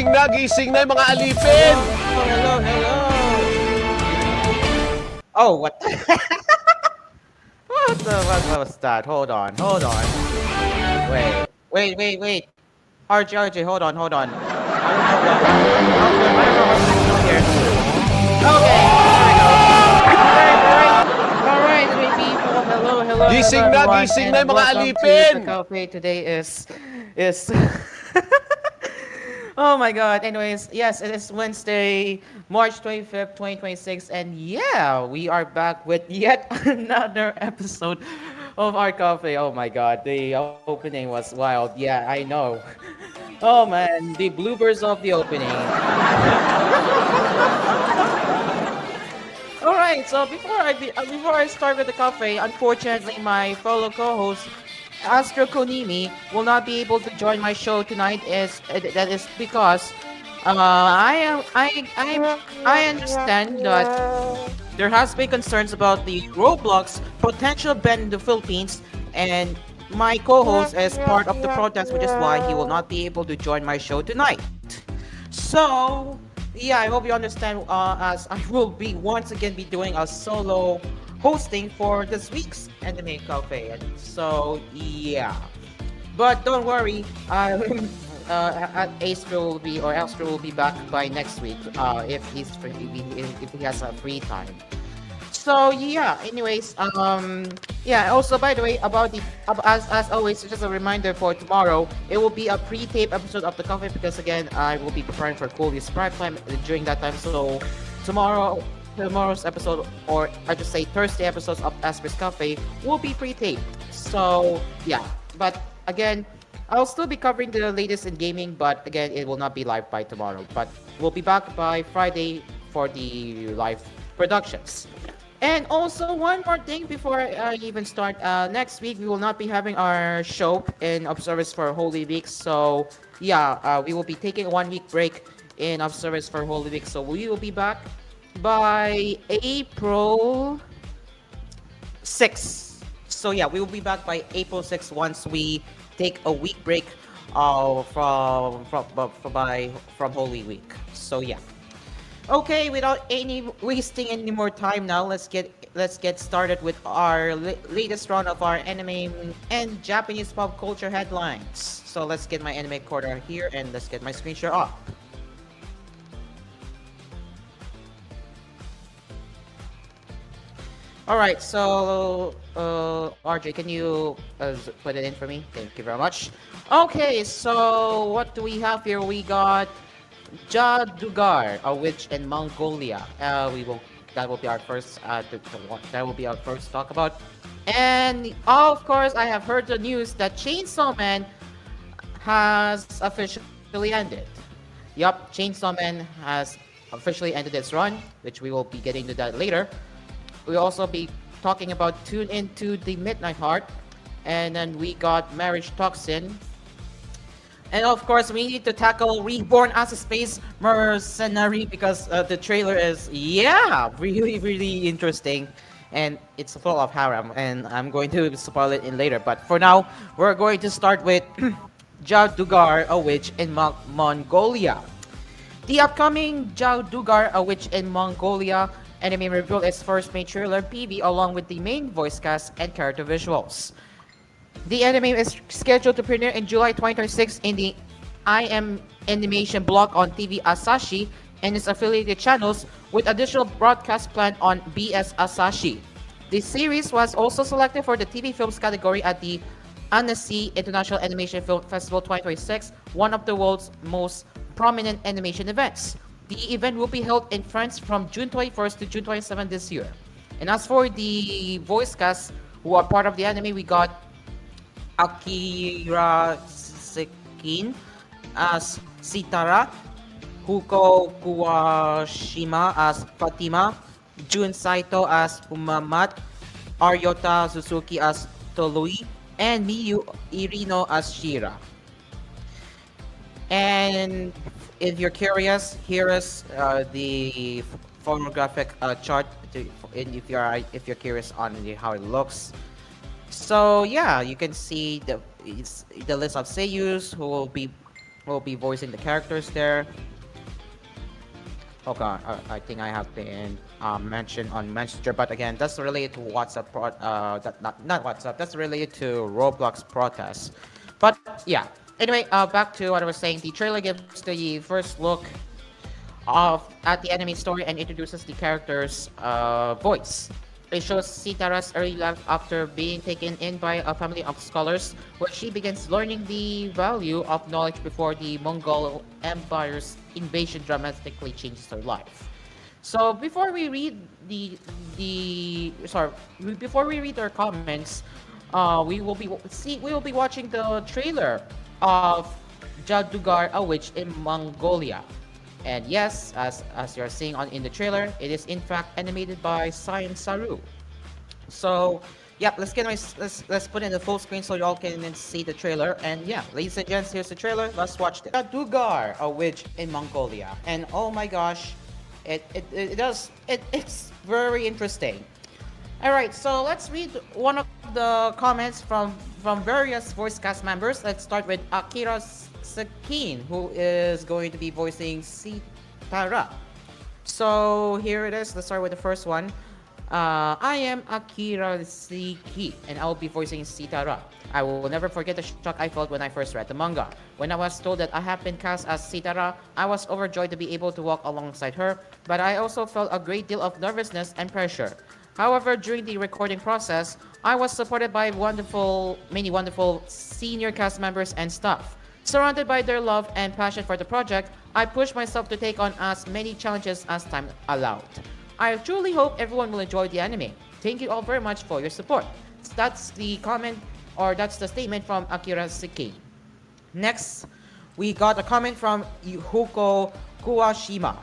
gising na yung mga alipin! Hello, hello. Oh, what? What was that? Hold on, hold on. Wait. RJ, hold on. I don't know what's going on here. Okay, there we go. Alright, people. Hello, Gising na everyone, yung and mga welcome to alipin! the cafe. Today is Oh my god. Anyways, yes, it is Wednesday, March 25th, 2026, and yeah, we are back with yet another episode of our cafe. Oh my god, the opening was wild. Yeah, I know. Oh man, the bloopers of the opening. All right, so before I start with the cafe, unfortunately, my fellow co-host Astro Konimi will not be able to join my show tonight. That is because I understand that there has been concerns about the Roblox potential ban in the Philippines, and my co-host is part of the protest, which is why he will not be able to join my show tonight. So, yeah, I hope you understand, as I will be once again be doing a solo hosting for this week's Anime Cafe. And so, yeah. But don't worry, Astro will be back by next week, if he's free, if he has a free time. So yeah. Anyways, yeah. Also, by the way, about as always, just a reminder for tomorrow, it will be a pre-tape episode of the coffee because again, I will be preparing for Cooley's prime time during that time. So tomorrow's episode, or I just say Thursday episodes of Asphere's Cafe will be pre-taped. So yeah, but again, I'll still be covering the latest in gaming, but again, it will not be live by tomorrow. But we'll be back by Friday for the live productions. And also, one more thing before I even start. Next week, we will not be having our show in Observers for Holy Week. So, yeah, we will be taking a 1 week break in Observers for Holy Week. So, we will be back by April 6th. So, yeah, we will be back by April 6th once we take a week break from Holy Week. So, yeah. Okay, without any wasting any more time now, let's get started with our latest round of our anime and Japanese pop culture headlines. So let's get my anime corner here and let's get my screen share up. All right, so RJ, can you put it in for me? Thank you very much. Okay, so what do we have here? We got Jadugar, a witch in Mongolia. We will that will be our first that will be our first talk about. And of course, I have heard the news that Chainsaw Man has officially ended. Yup, Chainsaw Man has officially ended its run, which we will be getting to that later. We'll also be talking about Tune Into the Midnight Heart, and then we got Marriage Toxin, and of course, we need to tackle Reborn as a Space Mercenary because the trailer is, yeah, really interesting. And it's full of harem, and I'm going to spoil it in later. But for now, we're going to start with Jadugar, a witch in Mongolia. The upcoming Jadugar, a witch in Mongolia anime revealed its first main trailer, PV, along with the main voice cast and character visuals. The anime is scheduled to premiere in July 2026 in the IM Animation block on TV Asahi and its affiliated channels, with additional broadcast planned on BS Asahi. The series was also selected for the TV Films category at the Annecy International Animation Film Festival 2026, one of the world's most prominent animation events. The event will be held in France from June 21st to June 27th this year. And as for the voice cast who are part of the anime, we got Akira Sekin as Sitara, Huko Kuwashima as Fatima, Jun Saito as Umamat, Aryota Suzuki as Tolui, and Miyu Irino as Shira. And if you're curious, here is the photographic chart. If you're curious on how it looks. So yeah, you can see the list of seiyus who will be will be voicing the characters there. Okay, I think I have been mentioned on Messenger, but again, that's related to WhatsApp. That not WhatsApp. That's related to Roblox protests. But yeah. Anyway, back to what I was saying. The trailer gives the first look of at the enemy story and introduces the character's voice. It shows Sitara's early life after being taken in by a family of scholars, where she begins learning the value of knowledge before the Mongol Empire's invasion dramatically changes her life. So before we read the sorry, before we read our comments, we will be watching the trailer of Jadugar, a witch in Mongolia. And yes, as you're seeing on in the trailer, it is in fact animated by Science Saru. So, yeah, let's put in the full screen so y'all can see the trailer. And yeah, ladies and gents, here's the trailer. Let's watch it. Jadugar, a witch in Mongolia, and oh my gosh, it's very interesting. All right, so let's read one of the comments from various voice cast members. Let's start with Akira Sakin, who is going to be voicing Sitara. So here it is. Let's start with the first one. I am Akira Siki, and I will be voicing Sitara. I will never forget the shock I felt when I first read the manga. When I was told that I have been cast as Sitara, I was overjoyed to be able to walk alongside her, but I also felt a great deal of nervousness and pressure. However, during the recording process, I was supported by many wonderful senior cast members and staff. Surrounded by their love and passion for the project, I pushed myself to take on as many challenges as time allowed. I truly hope everyone will enjoy the anime. Thank you all very much for your support. That's the comment, or that's the statement from Akira Seki. Next, we got a comment from Yuhuko Kuwashima.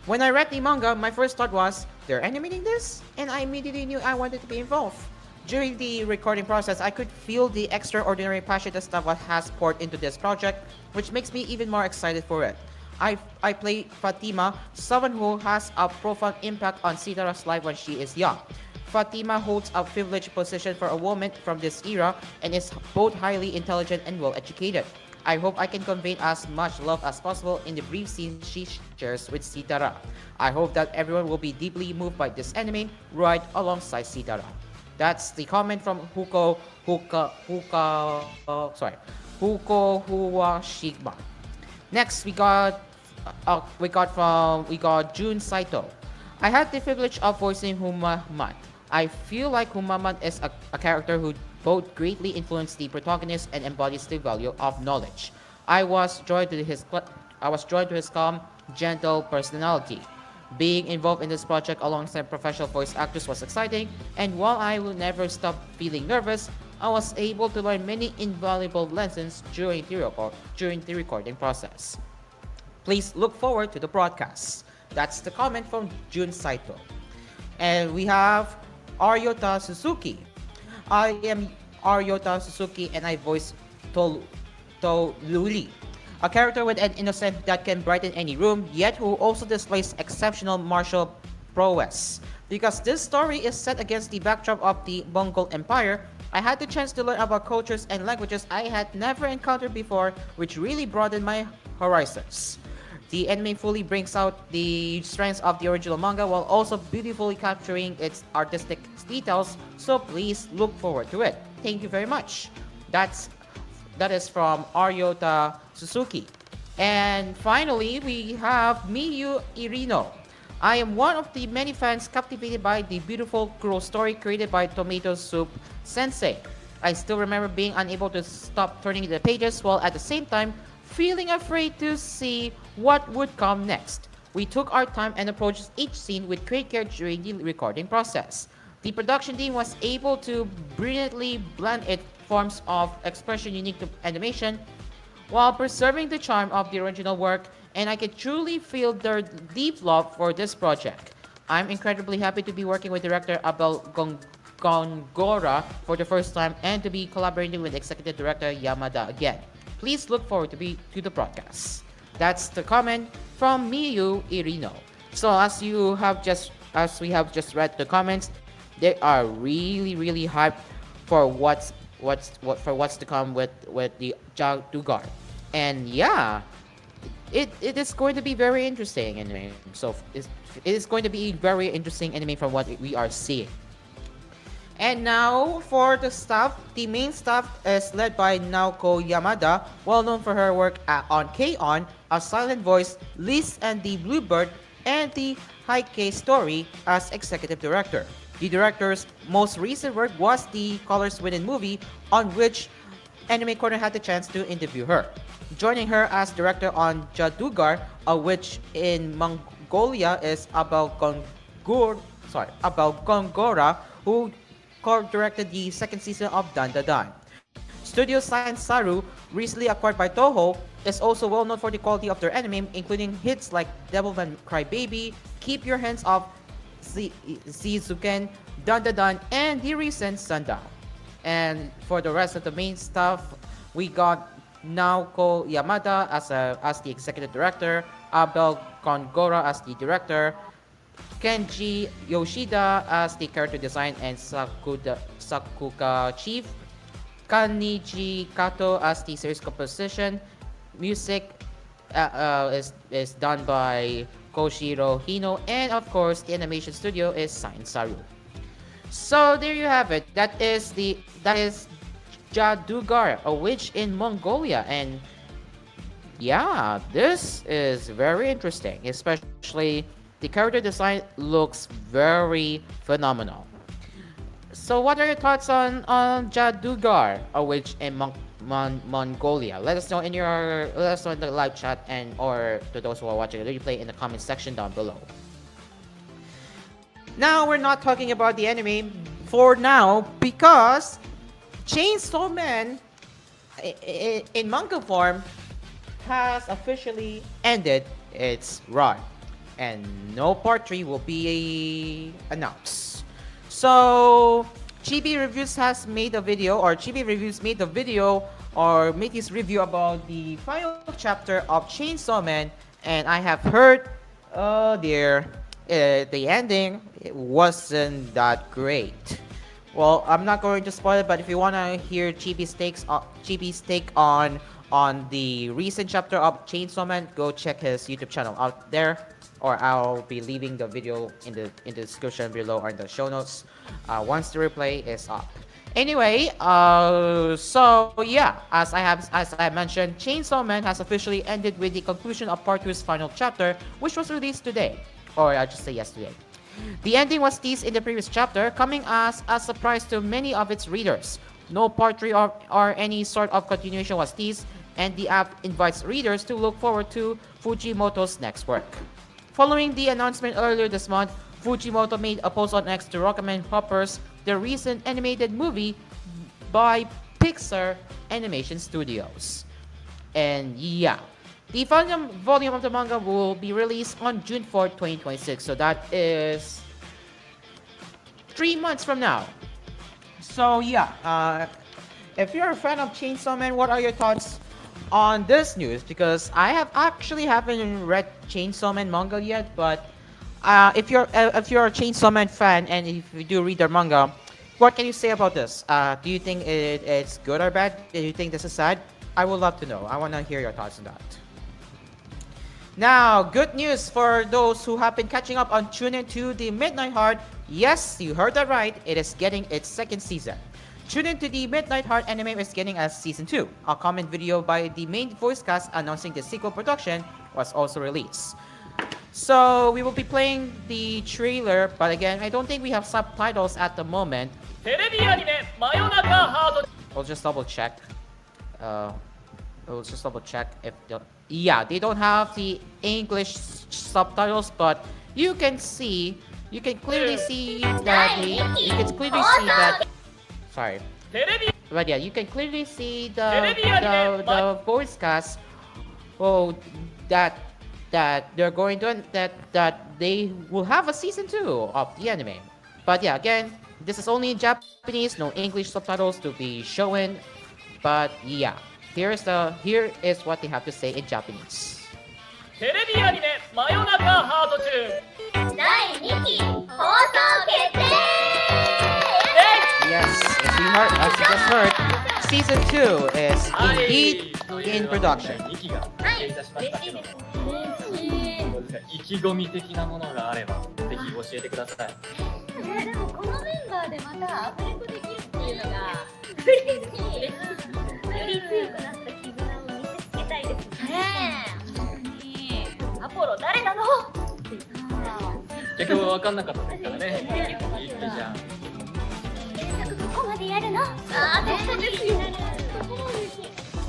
When I read the manga, my first thought was, they're animating this? And I immediately knew I wanted to be involved. During the recording process, I could feel the extraordinary passion that staff has poured into this project, which makes me even more excited for it. I play Fatima, someone who has a profound impact on Sitara's life when she is young. Fatima holds a privileged position for a woman from this era and is both highly intelligent and well educated. I hope I can convey as much love as possible in the brief scene she shares with Sitara. I hope that everyone will be deeply moved by this anime right alongside Sitara. That's the comment from Huko Huwashima. Next, we got Jun Saito. I had the privilege of voicing Humamat. I feel like Humamat is a character who both greatly influenced the protagonist and embodies the value of knowledge. I was drawn to his calm, gentle personality. Being involved in this project alongside professional voice actors was exciting, and while I will never stop feeling nervous, I was able to learn many invaluable lessons during the recording process. Please look forward to the broadcast. That's the comment from Jun Saito. And we have Aryota Suzuki. I am Aryota Suzuki and I voice Luli, a character with an innocence that can brighten any room, yet who also displays exceptional martial prowess. Because this story is set against the backdrop of the Mongol Empire, I had the chance to learn about cultures and languages I had never encountered before, which really broadened my horizons. The anime fully brings out the strengths of the original manga while also beautifully capturing its artistic details, so please look forward to it. Thank you very much. That is from Aryota Suzuki. And finally, we have Miyu Irino. I am one of the many fans captivated by the beautiful, cruel story created by Tomato Soup Sensei. I still remember being unable to stop turning the pages while at the same time feeling afraid to see what would come next. We took our time and approached each scene with great care during the recording process. The production team was able to brilliantly blend its forms of expression unique to animation while preserving the charm of the original work, and I could truly feel their deep love for this project. I'm incredibly happy to be working with director Abel Gongora for the first time and to be collaborating with executive director Yamada again. Please look forward to the broadcast. That's the comment from Miyu Irino. So as we have just read the comments, they are really hyped for what's to come with the Jadugar. And yeah, it is going to be very interesting anime. So it is going to be very interesting anime from what we are seeing. And now for the staff, the main staff is led by Naoko Yamada, well known for her work on K-On, A Silent Voice, Liz and the Bluebird, and the Heike Story as executive director. The director's most recent work was the Colors Within movie, on which Anime Corner had the chance to interview her. Joining her as director on Jadugar, which in Mongolia is about Gongora, who co-directed the second season of Dan Da Dan. Studio Science Saru, recently acquired by Toho, is also well known for the quality of their anime, including hits like Devilman Crybaby, Keep Your Hands Off Shizuken, Dan Da Dan, and the recent Sundown. And for the rest of the main stuff, we got Naoko Yamada as the executive director, Abel Kongora as the director, Kenji Yoshida as the character design and Sakuga chief, Kaniji Kato as the series composition. Music is done by Koshiro Hino, and of course the animation studio is Science Saru. So there you have it. That is Jadugar, a witch in Mongolia, and yeah, this is very interesting. Especially the character design looks very phenomenal. So what are your thoughts on Jadugar, a witch in Mongolia? Let us know in the live chat, and or to those who are watching the replay in the comment section down below. Now we're not talking about the anime for now because Chainsaw Man in manga form has officially ended its run, and no part 3 will be announced. So Chibi Reviews made a video or made his review about the final chapter of Chainsaw Man, and I have heard, oh dear, the ending, it wasn't that great. Well, I'm not going to spoil it, but if you want to hear Chibi's take on the recent chapter of Chainsaw Man, go check his YouTube channel out there, or I'll be leaving the video in the description below or in the show notes once the replay is up. Anyway, so yeah, as I mentioned, Chainsaw Man has officially ended with the conclusion of Part 2's final chapter, which was released today, or I just say yesterday. The ending was teased in the previous chapter, coming as a surprise to many of its readers. No Part 3 or any sort of continuation was teased, and the app invites readers to look forward to Fujimoto's next work. Following the announcement earlier this month, Fujimoto made a post on X to recommend Hoppers, the recent animated movie by Pixar Animation Studios. And yeah, the final volume of the manga will be released on June 4th, 2026. So that is 3 months from now. So yeah, if you're a fan of Chainsaw Man, what are your thoughts on this news? Because I haven't read Chainsaw Man manga yet, but if you're a Chainsaw Man fan and if you do read their manga, what can you say about this? Do you think it's good or bad? Do you think this is sad? I would love to know. I want to hear your thoughts on that. Now, good news for those who have been catching up on Tune Into the Midnight Heart. Yes, you heard that right. It is getting its second season. Tune Into the Midnight Heart anime is getting a season 2. A comment video by the main voice cast announcing the sequel production was also released. So we will be playing the trailer, but again, I don't think we have subtitles at the moment. We'll just double check. If they don't have the English subtitles, but you can clearly see that. Sorry. But yeah, you can clearly see the voice cast. Oh, that they're going to that they will have a season 2 of the anime. But yeah, again, this is only in Japanese, no English subtitles to be shown. But yeah, here is what they have to say in Japanese. テレビアニメ真夜中ハート中第2期放送決定 Yes, as you just heard, season 2 is indeed in production. はいいいたしましたけど、嬉しい。どうですか、意気込み的なものがあればぜひ教えてください。でもこのメンバーでまたアフレコできるっていうのが嬉しい。より強くなった絆を見せつけたいですね。アポロ誰なの？結局分かんなかったですからね。いいじゃん。原作どこまでやるの？そうですよ。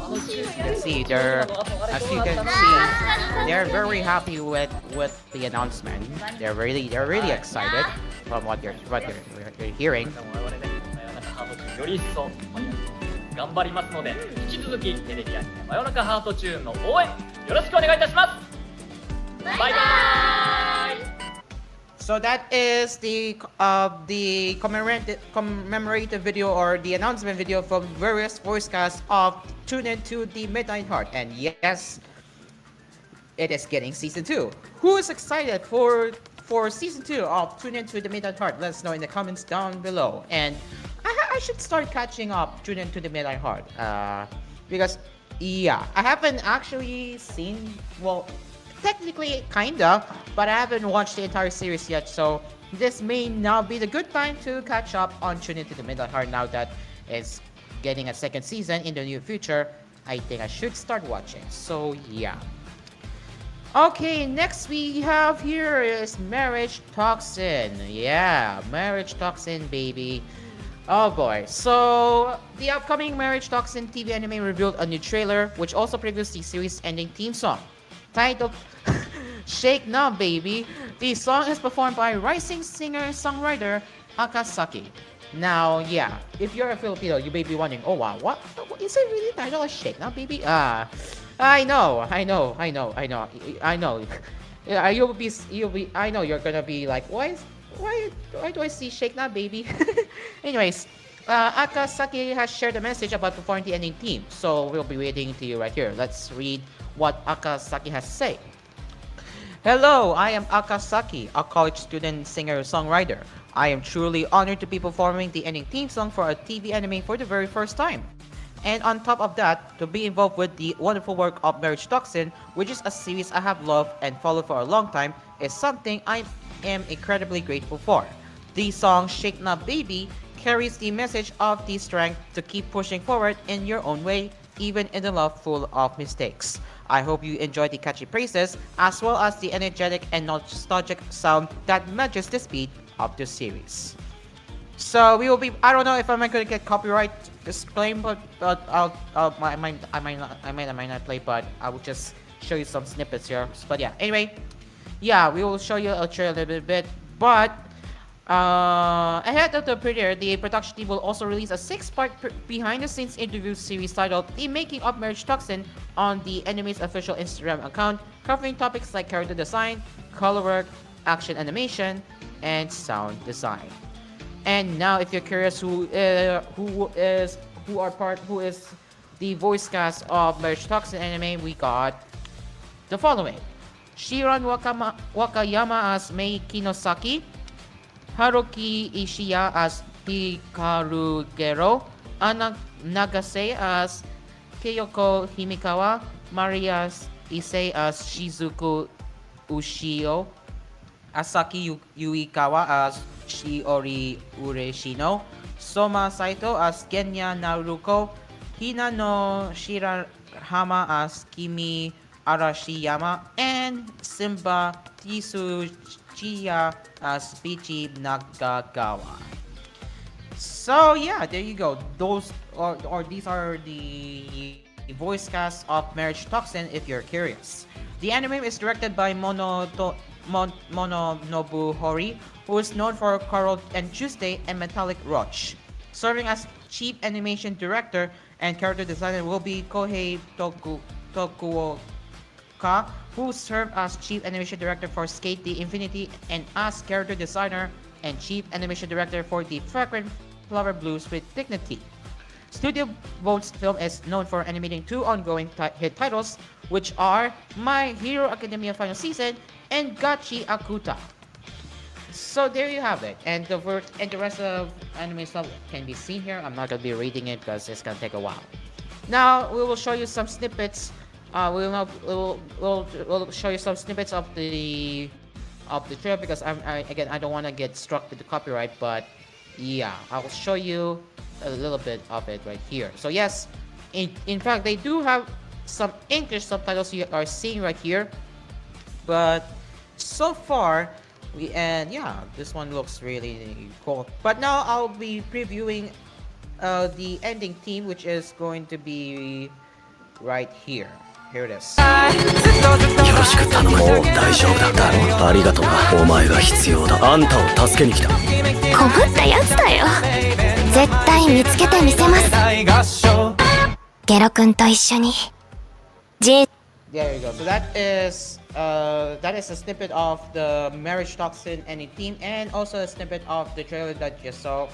You can see as you can see, they're very happy with the announcement. They're really excited from what you're hearing. 我々ね、真夜中ハートチューンより一層頑張りますので、引き続きテレビアニメ真夜中ハートチューンの応援よろしくお願いいたします。バイバイ。 So that is the commemorative video or the announcement video from various voice casts of Tune Into the Midnight Heart. And yes, it is getting season 2. Who is excited for season 2 of Tune Into the Midnight Heart? Let us know in the comments down below. And I should start catching up Tune Into the Midnight Heart. Because yeah, I haven't actually seen, well, technically kinda, but I haven't watched the entire series yet, so this may now be the good time to catch up on Tune Into the Midnight Heart now that it's getting a second season in the near future. I think I should start watching, so yeah. Okay, next we have here is Marriage Toxin. Yeah, Marriage Toxin, baby. Oh boy, so the upcoming Marriage Toxin TV anime revealed a new trailer, which also previews the series ending theme song. Titled Shake Now Baby, the song is performed by rising singer-songwriter Akasaki. Now, yeah, if you're a Filipino, you may be wondering, oh wow, what is it really titled Shake Now Baby? I know. Yeah, I know you're gonna be like, why do I see Shake Now Baby? Anyways, Akasaki has shared a message about performing the ending theme, so we'll be reading to you right here. Let's read what Akasaki has to say. Hello, I am Akasaki, a college student singer-songwriter. I am truly honored to be performing the ending theme song for a TV anime for the very first time. And on top of that, to be involved with the wonderful work of Marriage Toxin, which is a series I have loved and followed for a long time, is something I am incredibly grateful for. The song Shake Now Baby carries the message of the strength to keep pushing forward in your own way, even in the love full of mistakes. I hope you enjoy the catchy phrases as well as the energetic and nostalgic sound that matches the speed of the series. So we will be, I don't know if I'm going to get copyright claim, but I might not play, but I will just show you some snippets here. But yeah, anyway, yeah, we will show you a trailer a little bit, but ahead of the premiere, the production team will also release a 6-part behind-the-scenes interview series titled The Making of Marriage Toxin on the anime's official Instagram account, covering topics like character design, color work, action animation, and sound design. And now, if you're curious who is the voice cast of Marriage Toxin anime, we got the following: Shiran Wakayama as Mei Kinosaki, Haruki Ishiya as Hikaru Gero, Anna Nagase as Kyoko Himikawa, Maria Issei as Shizuku Ushio, Asaki Yuikawa as Shiori Ureshino, Soma Saito as Genya Naruko, Hina no Shirahama as Kimi Arashiyama, and Simba Tsuchiya as Bichi Nakagawa. So yeah, there you go. Those these are the voice casts of Marriage Toxin if you're curious. The anime is directed by Mononobu Hori, who is known for Coral and Tuesday and Metallic Roach. Serving as chief animation director and character designer will be Kohei Tokuoka, who served as chief animation director for Skate the Infinity and as character designer and chief animation director for the Fragrant Flower Blues with Dignity. Studio Bones Film is known for animating 2 ongoing hit titles, which are My Hero Academia Final Season and Gachi Akuta. So there you have it, and the rest of anime stuff can be seen here. I'm not gonna be reading it because it's gonna take a while. Now we will show you some snippets we'll show you some snippets of the trailer because again I don't want to get struck with the copyright, but yeah, I'll show you a little bit of it right here. So yes, in fact they do have some English subtitles you are seeing right here, but so far yeah, this one looks really cool. But now I'll be previewing the ending theme, which is going to be right here. Here it is. よろしく頼む。もう大丈夫だ。ありがとうな。お前が必要だ。あんたを助けに来た。こぶったやつだよ。絶対見つけてみせます。ゲロ君と一緒に。There you go. So that is a snippet of the marriage toxin ending theme, and also a snippet of the trailer that you saw.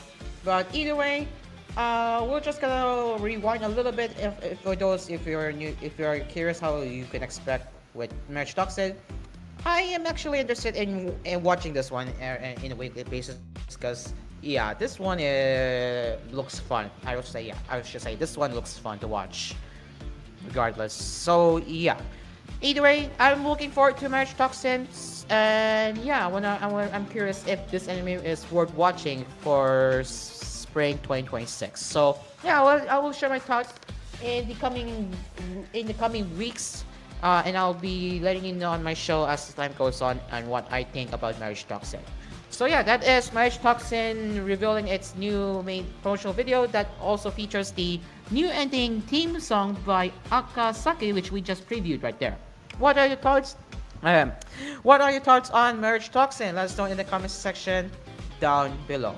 But either way, we're just gonna rewind a little bit for those if you're curious how you can expect with marriage toxin. I am actually interested in watching this one in a weekly basis because yeah, this one looks fun. I should say this one looks fun to watch regardless. So yeah, either way, I'm looking forward to marriage toxins, and yeah, I'm curious if this anime is worth watching for spring 2026. So yeah, I will share my thoughts in the coming weeks, and I'll be letting you know on my show as time goes on and what I think about marriage toxin. So yeah, that is Marriage Toxin revealing its new main promotional video that also features the new ending theme song by Akasaki, which we just previewed right there. What are your thoughts? What are your thoughts on Marriage Toxin? Let us know in the comments section down below.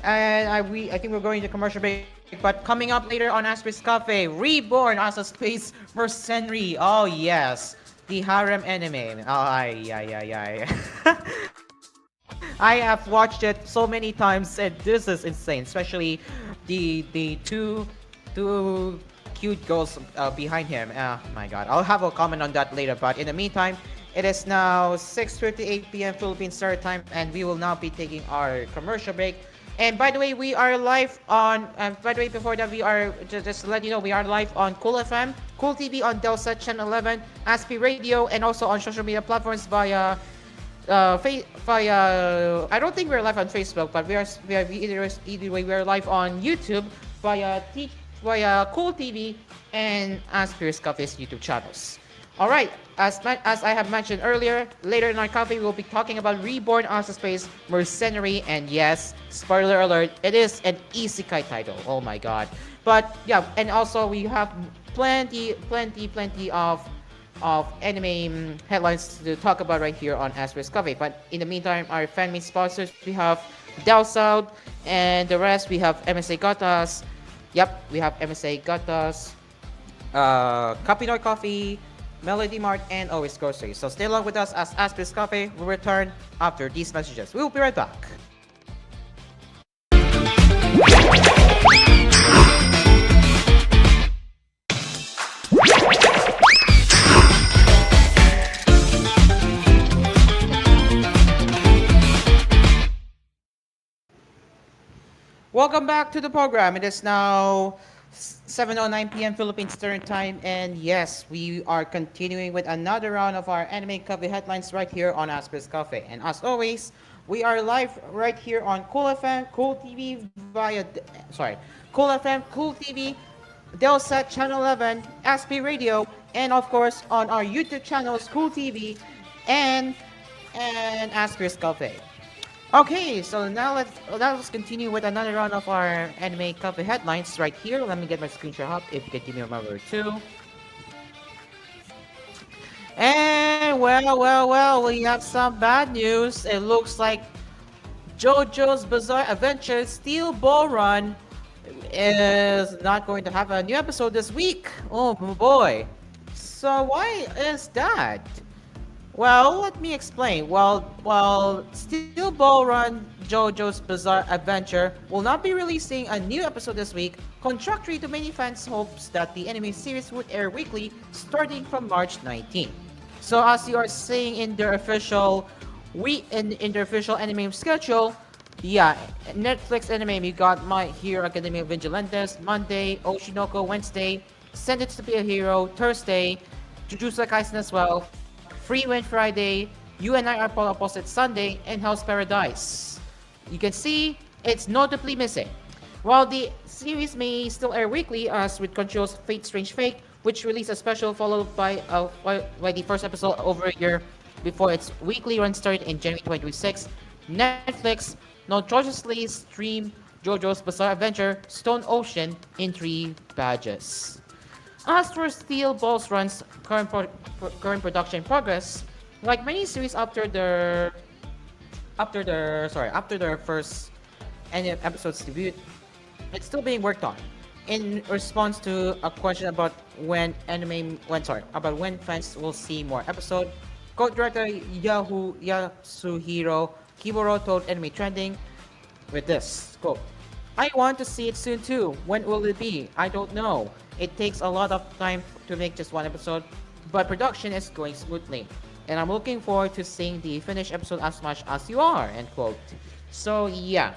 And I think we're going to commercial break. But coming up later on Asphere's Cafe, Reborn as a Space Mercenary. Oh yes, the harem anime. I have watched it so many times and this is insane, especially the two cute girls behind him. Oh my god, I'll have a comment on that later, but in the meantime, it is now 6:38 p.m. Philippine Standard Time and we will now be taking our commercial break. And by the way, we are live on, by the way, before that, we are, just to let you know, we are live on Cool FM, Cool TV on Delset Channel 11, Asphere Radio, and also on social media platforms via, I don't think we're live on Facebook, but either way, we are live on YouTube via Cool TV and Asphere's Cafe's YouTube channels. Alright, as I have mentioned earlier, later in our coffee, we'll be talking about Reborn as a Space Mercenary, and yes, spoiler alert, it is an isekai title. Oh my god. But yeah, and also we have plenty of anime headlines to talk about right here on Asphere's Cafe. But in the meantime, our fan-made sponsors, we have Dowsound, and the rest we have MSA Gatas. Yep, we have MSA Gatas, Kapinoy Coffee, Melody Mart, and Always Grocery. So stay along with us as Asphere's Cafe will return after these messages. We will be right back. Welcome back to the program. It is now 7:09 p.m. Philippine Standard Time, and yes, we are continuing with another round of our anime coffee headlines right here on Asphere's Cafe. And as always, we are live right here on Cool FM, Cool TV Cool FM, Cool TV, Delset Channel 11, Asphere Radio, and of course on our YouTube channels, Cool TV and Asphere's Cafe. Okay, so now let's continue with another round of our anime coffee headlines right here. Let me get my screenshot up if you can give me a moment or two. And well, we have some bad news. It looks like JoJo's Bizarre Adventure Steel Ball Run is not going to have a new episode this week. Oh boy. So why is that? Well, let me explain. Well, Steel Ball Run JoJo's Bizarre Adventure will not be releasing a new episode this week, contrary to many fans' hopes that the anime series would air weekly starting from March 19. So as you are seeing in their official anime schedule, yeah, Netflix anime, you got My Hero Academia Vigilantes Monday, Oshinoko Wednesday, Send It to Be a Hero Thursday, Jujutsu Kaisen as well, Free Win Friday, You and I Are Polar Opposites Sunday, and House Paradise. You can see it's notably missing. While the series may still air weekly, as with Crunchyroll's Fate Strange Fate, which released a special followed by the first episode over a year before its weekly run started in January 2026, Netflix notoriously streamed JoJo's Bizarre Adventure Stone Ocean in 3 batches. As for Steel Ball's run's current production progress, like many series after their first episode's debut, it's still being worked on. In response to a question about when fans will see more episodes, co-director Yasuhiro Kiburo told Anime Trending with this quote, "I want to see it soon too. When will it be? I don't know. It takes a lot of time to make just one episode, but production is going smoothly. And I'm looking forward to seeing the finished episode as much as you are," end quote. So yeah,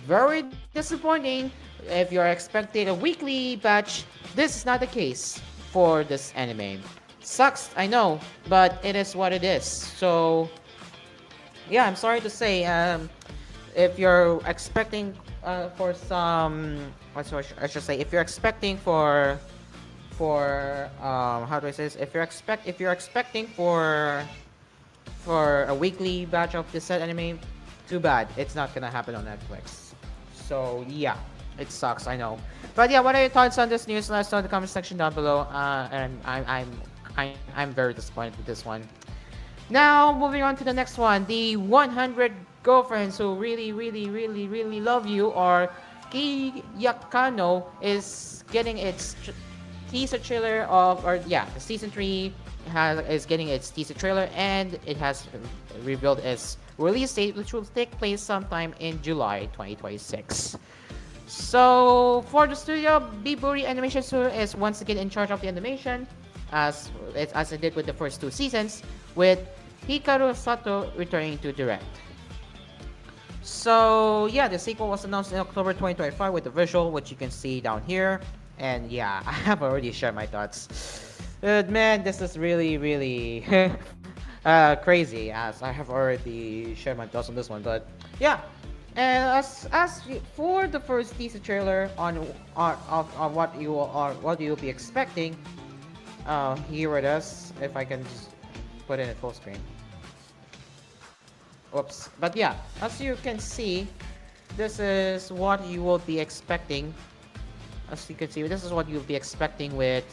very disappointing. If you're expecting a weekly batch, this is not the case for this anime. Sucks, I know, but it is what it is. So yeah, I'm sorry to say, if you're expecting for some, I should say, if you're expecting for how do I say this? If you're expecting for a weekly batch of this said anime, too bad, it's not gonna happen on Netflix. So yeah, it sucks, I know. But yeah, what are your thoughts on this news? Let us know in the comment section down below. And I'm very disappointed with this one. Now, moving on to the next one, the 100 girlfriends who really love you, or Kiyakano, is getting its teaser trailer the season 3 is getting its teaser trailer, and it has revealed its release date, which will take place sometime in July 2026. So for the studio, Biburi Animation Studio is once again in charge of the animation, as it did with the first 2 seasons, with Hikaru Sato returning to direct. So yeah, the sequel was announced in October 2025 with the visual, which you can see down here. And yeah, I have already shared my thoughts. Man, this is really crazy, as I have already shared my thoughts on this one. But yeah, and for the first teaser trailer on what you'll be expecting, here it is. If I can just put it in full screen. Whoops. But yeah, as you can see, this is what you will be expecting. As you can see, this is what you'll be expecting with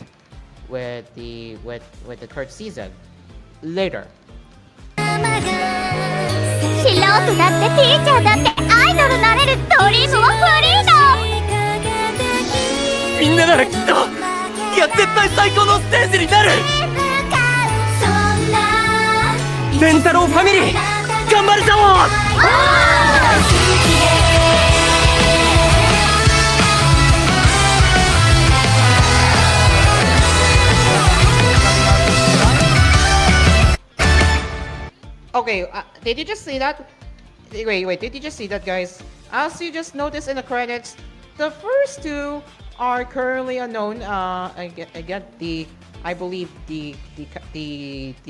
the 3rd season later. 素人だってティーチャーだってアイドルなれるドリームはフリーだ。みんなならきっと、いや絶対最高のステージになる。レンタロウファミリー頑張るぞ。Okay, did you just see that? Wait, did you just see that, guys? As you just noticed in the credits, the first 2 are currently unknown. Again, I believe the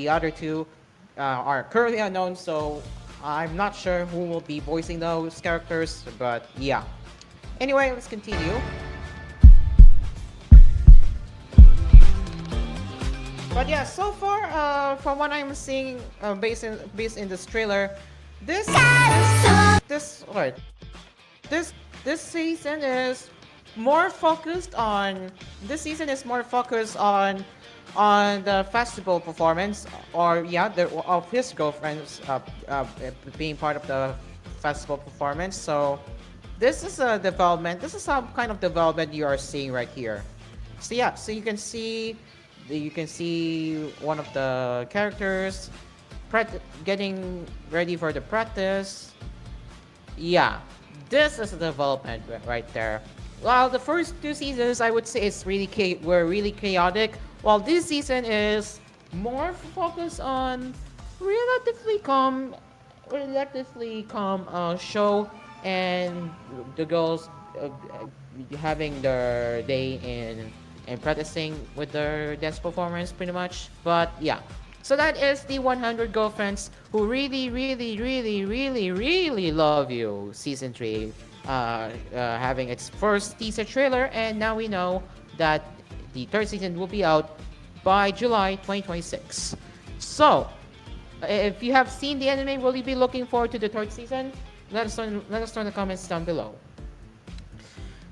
other 2 are currently unknown, so I'm not sure who will be voicing those characters, but yeah. Anyway, let's continue. But yeah, so far, from what I'm seeing, based in this trailer, this season is more focused on the festival performance, or yeah, of his girlfriends being part of the festival performance. So this is a development. This is some kind of development you are seeing right here. So yeah, so you can see one of the characters getting ready for the practice. Yeah, this is a development right there. While the first 2 seasons, I would say were really chaotic, while this season is more focused on relatively calm show, and the girls having their day and practicing with their dance performance pretty much. But yeah, so that is the 100 girlfriends who really, really, really, really, really love you. Season 3 having its first teaser trailer, and now we know that the third season will be out by July 2026. So, if you have seen the anime, will you be looking forward to the third season? Let us know in the comments down below.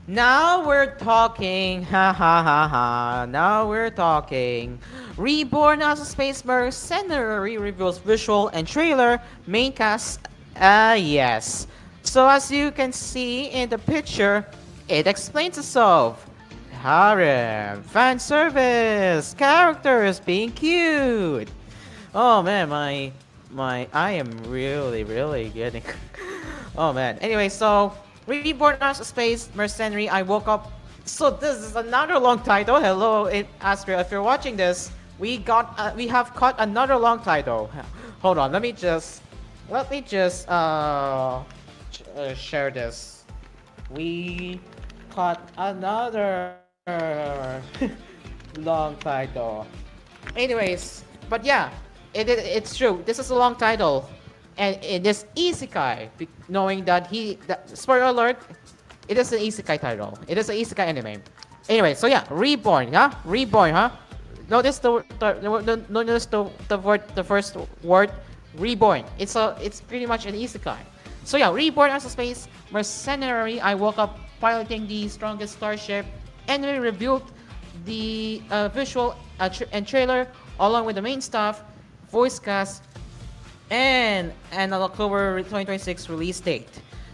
Now we're talking, ha ha ha ha, now we're talking. Reborn as a Space Mercenary reveals visual and trailer, main cast, yes. So as you can see in the picture, it explains itself. Harem, fan service, characters being cute. Oh man, I am really getting, oh man. Anyway, so Reborn as a Space Mercenary, I woke up. So this is another long title. Hello, Asphere. If you're watching this, we have caught another long title. Hold on, let me just share this. We caught another long title. Anyways, but yeah, it's true. This is a long title. And it is isekai, knowing that spoiler alert, it is an isekai title. It is an isekai anime. Anyway, so yeah, Reborn, huh? Reborn, huh? Notice the first word, Reborn. It's pretty much an isekai. So yeah, Reborn as a Space Mercenary. I woke up piloting the strongest starship, and we revealed the visual and trailer along with the main stuff, voice cast, and an October 2026 release date.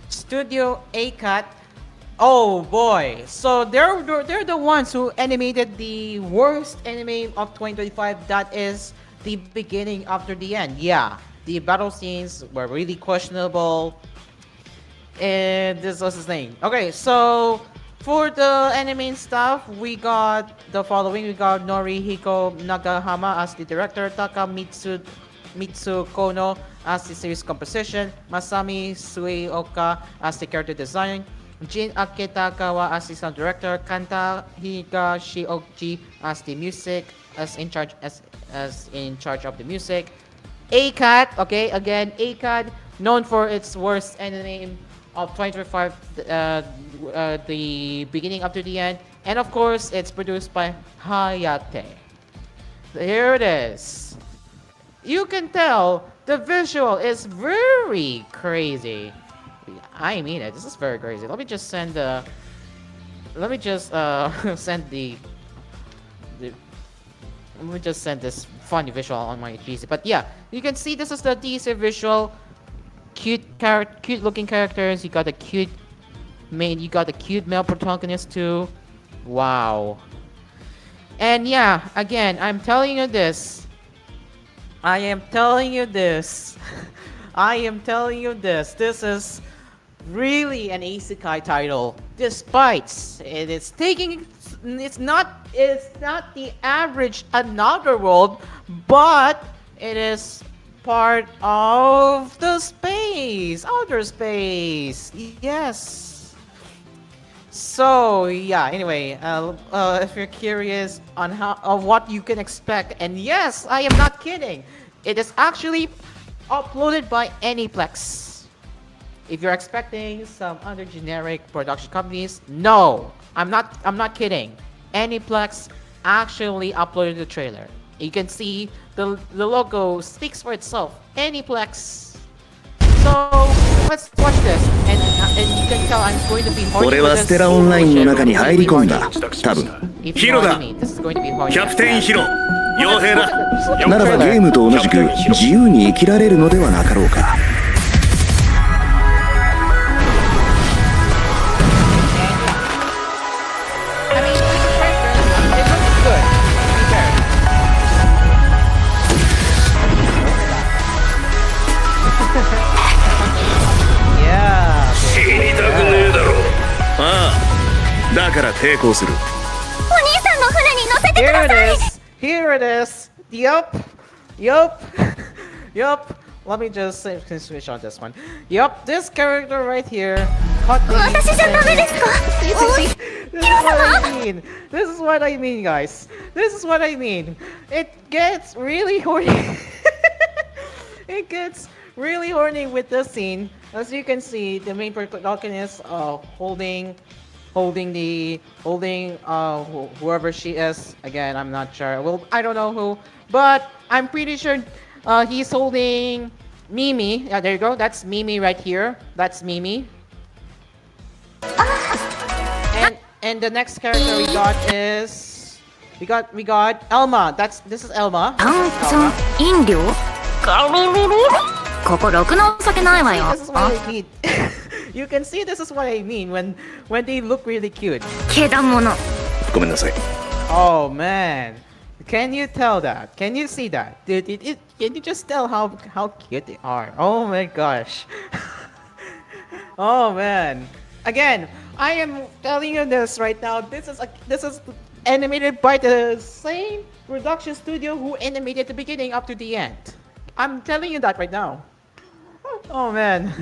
Studio ACAT. Oh boy! So they're the ones who animated the worst anime of 2025. That is the beginning after the end. Yeah, the battle scenes were really questionable, and this was his name. Okay, so for the anime stuff, we got the following. We got Norihiko Nagahama as the director, Mitsu Kono as the series composition, Masami Sueoka as the character design, Jin Aketakawa as the sound director, Kanta Higashioji as the music, as in charge of the music. ACAT, okay, again ACAT, known for its worst anime of 2025, the beginning up to the end, and of course it's produced by Hayate. Here it is. You can tell the visual is very crazy. I mean it. This is very crazy. Let me just send the. Let me just send the. Let me just send this funny visual on my PC. But yeah, you can see this is the teaser visual. Cute looking characters. You got a cute main. You got a cute male protagonist too. Wow. And yeah, again, I'm telling you this. I am telling you this. This is really an isekai title. Despite it's not the average another world, but it is part of the outer space. Yes. So yeah. Anyway, if you're curious on what you can expect, and yes, I am not kidding. It is actually uploaded by Aniplex. If you're expecting some other generic production companies, no, I'm not kidding. Aniplex actually uploaded the trailer. You can see the logo speaks for itself. Aniplex. So let's watch this, and you can tell I'm going to be horny 俺 with は this. ステラオンラインの中に入り込んだ。多分 If ヒ you ロ know だ。 what I mean, this is going to be horny. キャプテンヒロ傭兵だ。 Look at なら the ば trailer. ゲームと同じく自由に生きられるのではなかろうか。 I mean, the characters, it looks good. To be fair. Yeah. 死にたくねえだろ。ああ、だから抵抗する。お兄さんの船に乗せてく Here ださい it is. Here it is. Yup. Let me just switch on this one. Yup, this character right here. Caught the 私じゃダメですか You see, This is what I mean. This is what I mean, guys. This is what I mean. It gets really horny. It gets really horny with this scene. As you can see, the main protagonist holding whoever she is. Again, I'm not sure. Well, I don't know who, but I'm pretty sure he's holding Mimi. Yeah, there you go. That's Mimi right here. That's Mimi. And the next character we got is we got Elma. This is Elma. 炭酸飲料こころくのお酒ないわよ This is what I mean. You can see this is what I mean when they look really cute. けだものごめんなさい Oh man, can you tell that? Can you see that? Can you just tell how cute they are? Oh my gosh. Oh man. Again, I am telling you this right now. This is animated by the same production studio who animated the beginning up to the end. I'm telling you that right now. Oh man.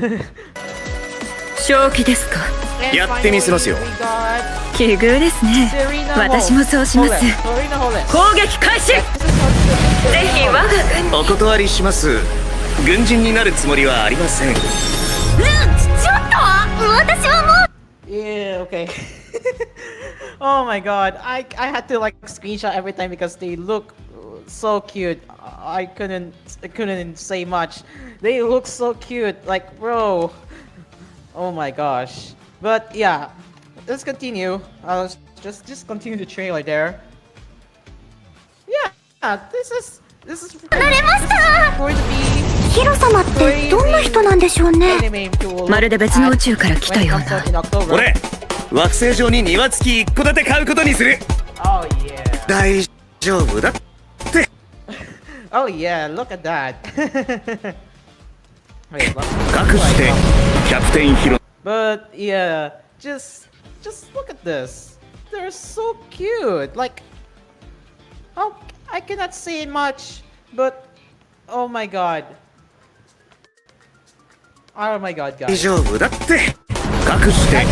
正気ですか And やってみせますよ finally, we got 奇遇ですね Serena 私もそうします Serena Hollis. 攻撃開始ぜひ我が軍にお断りします軍人になるつもりはありませんちょっと私はもう Yeah, okay. Oh my god. I had to like screenshot every time because they look so cute. I couldn't say much. They look so cute. Like, bro. Oh my gosh. But yeah, let's continue. Just continue the trailer there. Yeah, this is going to be ヒロ様ってどんな人なんでしょうね anime to まるで別の宇宙から来たような when it comes out in October. 俺惑星上に庭付き一戸建て買うことにする Oh yeah. 大丈夫だ Oh yeah, look at that. Wait, look. 隠してキャプテンヒロ But yeah, just look at this. They're so cute. Like, oh, I cannot say much, but oh my god. Oh my god, 大 guys. 丈夫だって隠して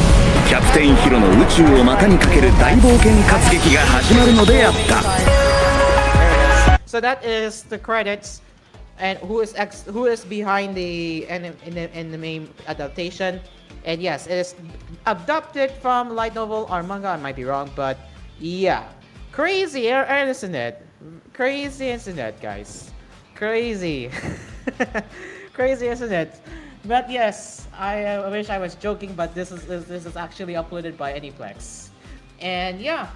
キャプテンヒロの宇宙を股にかける大冒険活劇が始まるのであった There it is. So that is the credits, and who is behind the anime adaptation. And yes, it is adapted from light novel or manga. I might be wrong, but yeah, crazy, isn't it? Crazy, isn't it, guys? Crazy, crazy, isn't it? But yes, I wish I was joking, but this is actually uploaded by Aniplex, and yeah.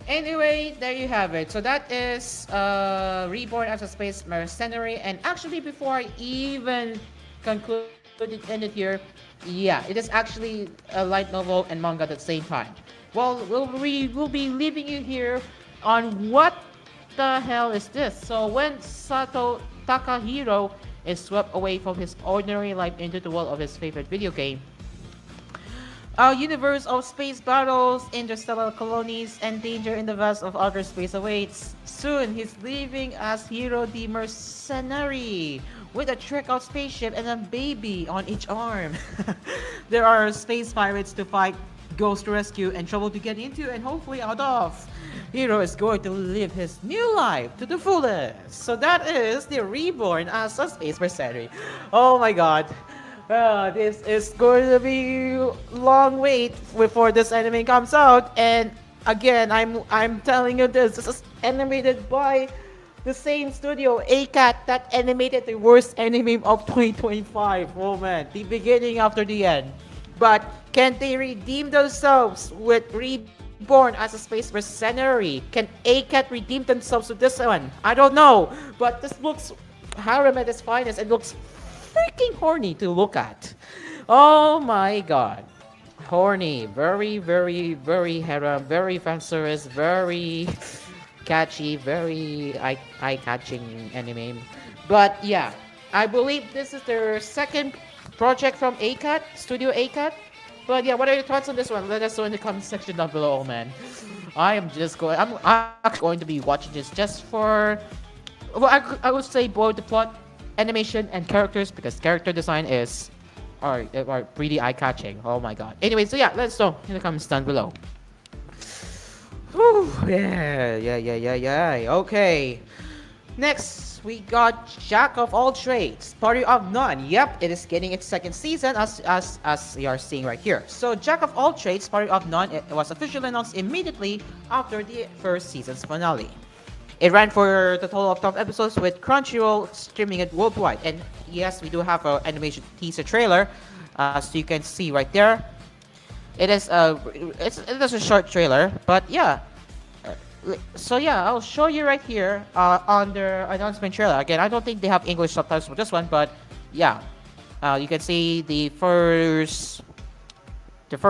Anyway, there you have it. So that is Reborn as a Space Mercenary. And actually, before I even conclude it, end it here, yeah, it is actually a light novel and manga at the same time. Well, we'll be leaving you here on what the hell is this. So when Sato Takahiro is swept away from his ordinary life into the world of his favorite video game, a universe of space battles, interstellar colonies, and danger in the vast of outer space awaits. Soon, he's leaving as Hero the Mercenary, with a trick-out spaceship and a baby on each arm. There are space pirates to fight, ghosts to rescue, and trouble to get into and hopefully out of. Hero is going to live his new life to the fullest. So that is the Reborn as a Space Mercenary. Oh my god. This is going to be long wait before this anime comes out, and again, I'm telling you this is animated by the same studio, ACAT, that animated the worst anime of 2025. Oh man, the beginning after the end. But can they redeem themselves with Reborn as a Space Mercenary? Can ACAT redeem themselves with this one? I don't know, but this looks harem at its finest. It looks freaking horny to look at. Oh my god. Horny. Very, very, very harem. Very fan service. Very catchy. Very eye-catching anime. But yeah, I believe this is their second project from ACAT, Studio ACAT. But yeah, what are your thoughts on this one? Let us know in the comment section down below, man. I'm going to be watching this just for, well, I would say both the plot, animation, and characters, because character design are pretty eye-catching. Oh my god. Anyway, so yeah, let us know in the comments down below. Whew, yeah. Okay. Next, we got Jack of All Trades, Party of None. Yep, it is getting its second season as you are seeing right here. So Jack of All Trades, Party of None, it was officially announced immediately after the first season's finale. It ran for the total of 12 episodes with Crunchyroll streaming it worldwide. And yes, we do have an animation teaser trailer, as you can see right there. It is a short trailer, but yeah. So yeah, I'll show you right here on their announcement trailer. Again, I don't think they have English subtitles for this one, but yeah, you can see the first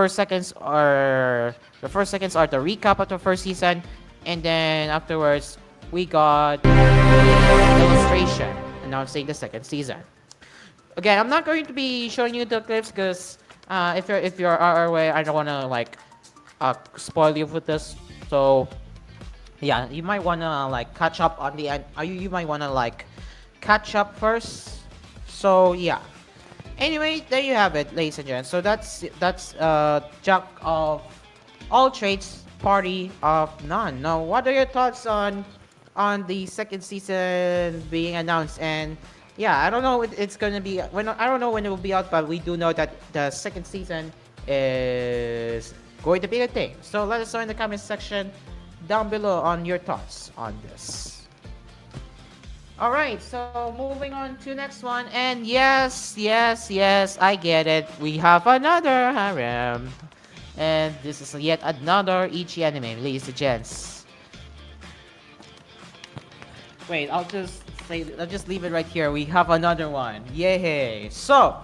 seconds are the recap of the first season, and then afterwards we got illustration announcing the second season. Again, I'm not going to be showing you the clips because if you're our way, I don't want to like spoil you with this. So yeah, you might wanna like catch up on the end. You might wanna like catch up first. So yeah. Anyway, there you have it, ladies and gents. So that's Jack of All Trades, Party of None. Now, what are your thoughts on the second season being announced? And yeah, I don't know it's gonna be I don't know when it will be out, but we do know that the second season is going to be a thing. So let us know in the comment section down below on your thoughts on this. Alright, so moving on to next one, and yes, I get it. We have another harem. And this is yet another Ichi anime, ladies and gents. Wait, I'll just leave it right here. We have another one. Yay! So,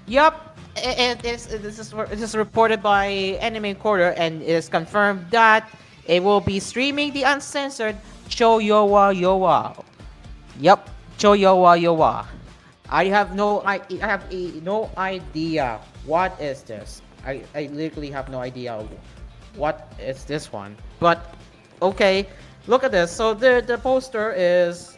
yup, this is reported by Anime Quarter, and it is confirmed that it will be streaming the uncensored Cho Yowa Yowa. Yup, Cho Yowa Yowa. I have no idea what is this. I literally have no idea what is this one. But okay, look at this. So the poster is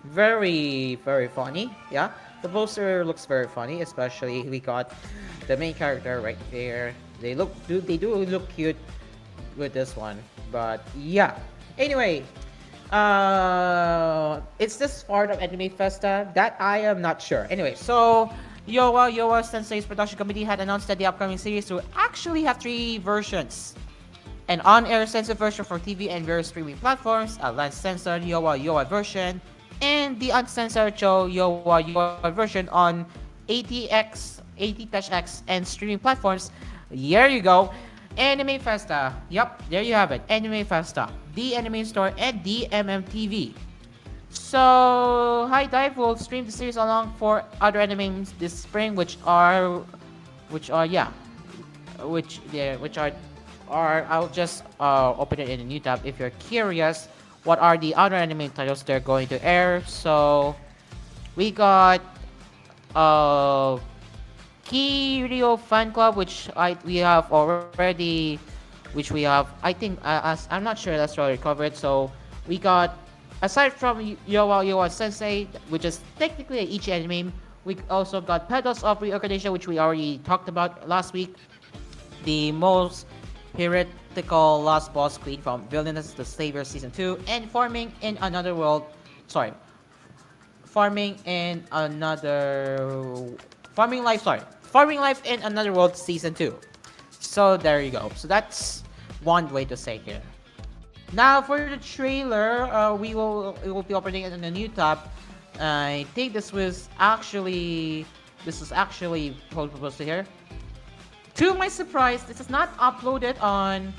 very funny. Yeah, the poster looks very funny. Especially we got the main character right there. They do look cute with this one, but yeah. Anyway, it's this part of Anime Festa that I am not sure. Anyway, so Yowa Sensei's production committee had announced that the upcoming series will actually have 3 versions: an on-air censored version for TV and various streaming platforms, a lens-censored Yowa version, and the uncensored Cho Yowa version on AT-X and streaming platforms. Here you go. Anime Festa. Yup, there you have it. Anime Festa, the Anime Store, and the MMTV. So High Dive will stream the series along for other animes this spring, which are I'll just open it in a new tab if you're curious. What are the other anime titles they're going to air? So we got Kiryu Fan Club, which I think I'm not sure that's already covered. So we got, aside from Yowa Sensei, which is technically an Ichi anime, we also got Petals of Reorganization, which we already talked about last week. The most heretical last boss queen from Villainous the Savior Season 2, and Farming Life in Another World Season 2. So there you go. So that's one way to say here. Now for the trailer, it will be opening in a new tab. I think this was actually proposed here. To my surprise, this is not uploaded on